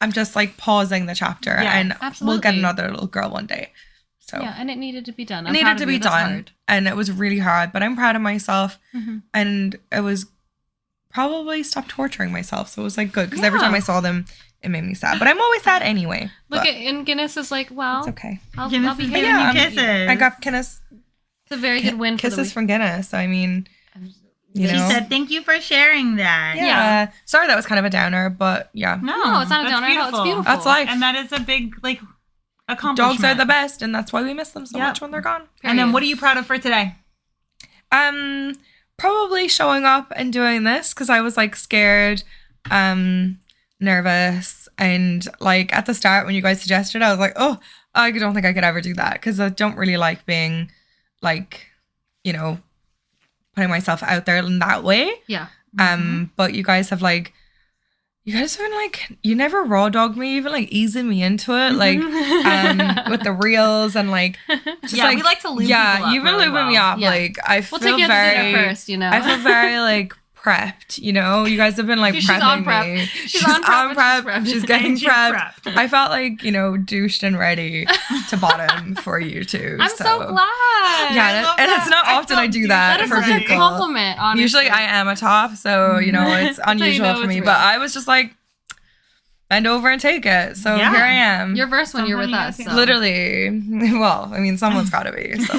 I'm just like pausing the chapter, Yeah, and absolutely. we'll get another little girl one day. So Yeah, and it needed to be done. it I'm proud needed of to you. be That's done, hard. and it was really hard. But I'm proud of myself, Mhm. and it was probably stopped torturing myself. So it was like good because every Yeah. time I saw them, it made me sad. But I'm always sad anyway. Look but at and Guinness is like, well, it's okay. I'll Guinness be is here. giving Yeah, you I'm- kisses. I got Guinness It's a very good win for the kisses week. from Guinness. I mean, you She know. said, "Thank you for sharing that." Yeah. Sorry, that was kind of a downer, but yeah. No, it's not a that's downer. No, it's beautiful. That's life. and that is a big accomplishment. Dogs are the best, and that's why we miss them so Yep. much when they're gone. And then, Period. what are you proud of for today? Probably showing up and doing this because I was like scared, nervous, and like at the start when you guys suggested, I was like, oh, I don't think I could ever do that because I don't really like being like, putting myself out there in that way. Yeah. But you guys have like. You guys have been like, you never raw dog me, even like easing me into it, like with the reels and like, just Yeah, we like to lube people up you've been really lubing me well. up. Yeah. Like I We'll feel take you out to very, dinner first, I feel very like prepped. You guys have been like She's prepping on prep. me. She's on prep, but she's prepped. She's getting And she's prepped. prepped. I felt like douched and ready to bottom for you too. I'm so glad. Yeah, I love and it's that. not I often I felt do douche that That is for such a people. compliment, honestly. Usually I am a top, so it's unusual know for it's me. real. But I was just like, bend over and take it. So Yeah. here I am. You're versed when you're with Sometimes us. you So. Literally. Well, I mean, someone's got to be. So.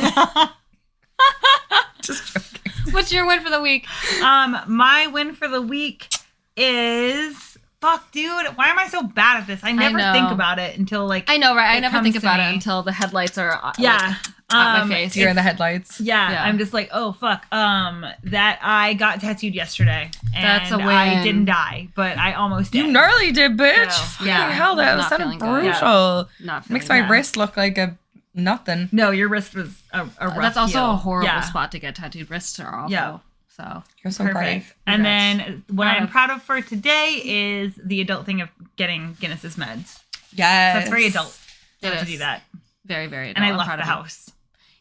Just joking. What's your win for the week? My win for the week is fuck, dude. Why am I so bad at this? I never know. think about it until like I know, right? I It never comes think to about me. it until the headlights are yeah. at my face. You're in the headlights. Yeah, I'm just like, oh fuck. That I got tattooed yesterday, and That's a I win. didn't die, but I almost did. You gnarly did, bitch. So, Fucking yeah. hell, that Not sounded feeling good. brutal. Not Makes feeling my good. wrist look like a nothing. No, your wrist was a rough That's also heal. a horrible Yeah. spot to get tattooed. Wrists are awful. Yeah. So You're so Perfect. brave. And Congrats. then what Proud I'm of. proud of for today is the adult thing of getting Guinness's meds. Yes. So that's very adult. It to is. do that. very, very. And I I'm left proud the of you. house.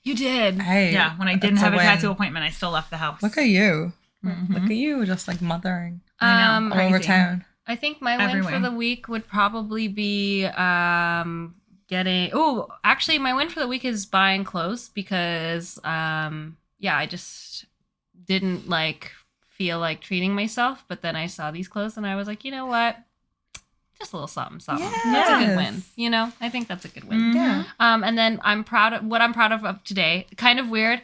You did. Hey. Yeah, when I didn't that's have a win. tattoo appointment, I still left the house. Look at you. Mhm. Look at you, just like mothering I know. all over Crazy. town. I think my win Everywhere. for the week would probably be getting. Oh, actually, my win for the week is buying clothes because I just didn't feel like treating myself. But then I saw these clothes and I was like, you know what? Just a little something, something. That's a good win. You know, I think that's a good win. Yeah. And then I'm proud of today. Kind of weird.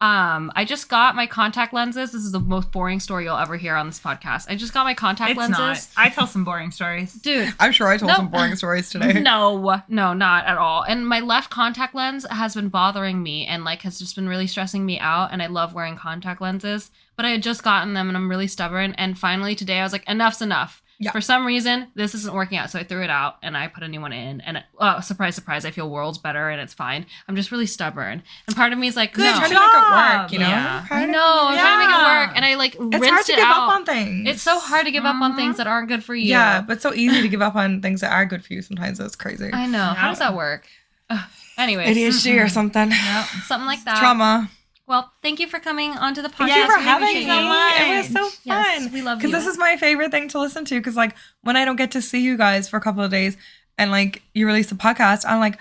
I just got my contact lenses. This is the most boring story you'll ever hear on this podcast. I just got my contact lenses. Not. I tell some boring stories. Dude. I'm sure I told some boring stories today. No, not at all. And my left contact lens has been bothering me and like has just been really stressing me out. And I love wearing contact lenses, but I had just gotten them and I'm really stubborn. And finally today I was like, enough's enough. Yeah. For some reason, this isn't working out. So I threw it out and I put a new one in. And surprise, surprise, I feel worlds better and it's fine. I'm just really stubborn. And part of me is like, good, trying to make it work, you know? Yeah. I know. I'm trying to make it work. And I like rinsed it out. It's hard to give up on things. It's so hard to give up on things that aren't good for you. Yeah, but so easy to give up on things that are good for you sometimes. It's crazy. I know. How does that work? Anyways. ADHD or something. Yep. Something like that. Trauma. Well, thank you for coming onto the podcast. Thank you for having me. So much. It was so fun. Yes, we love you. Because this is my favorite thing to listen to. Because like when I don't get to see you guys for a couple of days and like you release a podcast, I'm like,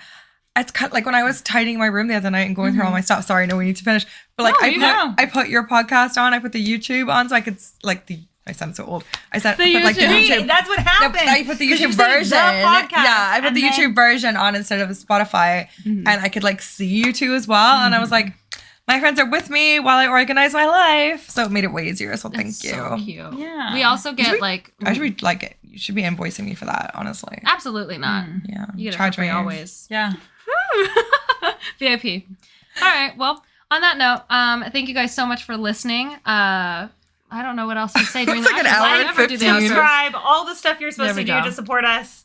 it's kind of like when I was tidying my room the other night and going through all my stuff. Sorry, no, we need to finish. But like I put your podcast on. I put the YouTube on so I could like I sound so old. I said the put like the YouTube. That's what happened. I put the YouTube version. I put the YouTube version on instead of Spotify, and I could like see you two as well. And I was like, my friends are with me while I organize my life, so it made it way easier. So thank you. So cute. Yeah. We also get I should be like it. You should be invoicing me for that. Honestly. Absolutely not. Yeah. You get Charge it for free me always. Yeah. VIP. All right. Well, on that note, thank you guys so much for listening. I don't know what else to say. It's like an hour and 15 minutes. Subscribe, all the stuff you're supposed to do to support us.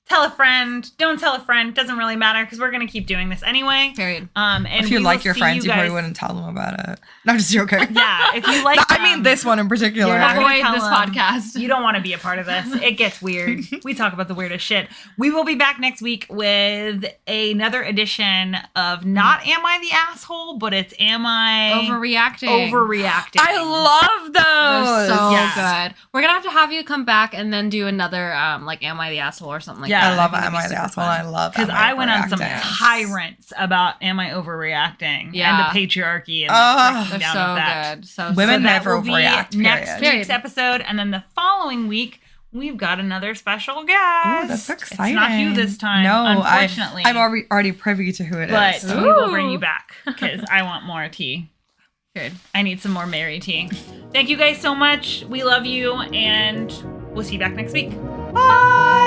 Tell a friend. Don't tell a friend. Doesn't really matter because we're going to keep doing this anyway. Period. And if you like your friends, you probably wouldn't tell them about it. No, I'm just joking. Yeah, if you like them, I mean this one in particular. Avoid this podcast. You don't want to be a part of this. It gets weird. We talk about the weirdest shit. We will be back next week with another edition of not Am I the Asshole, but it's Am I Overreacting. I love those. They're so good. We're going to have you come back and then do another like Am I the Asshole or something like that. I love Am I the Asshole. I love because I went on some tyrants about Am I Overreacting and the patriarchy and they're down so with that. Good. So women never overreact. Next week's episode, and then the following week we've got another special guest. Oh, that's exciting! It's not you this time. No, unfortunately, I'm already privy to who it is. But we will bring you back because I want more tea. Good. I need some more Mary tea. Thank you guys so much. We love you, and we'll see you back next week. Bye.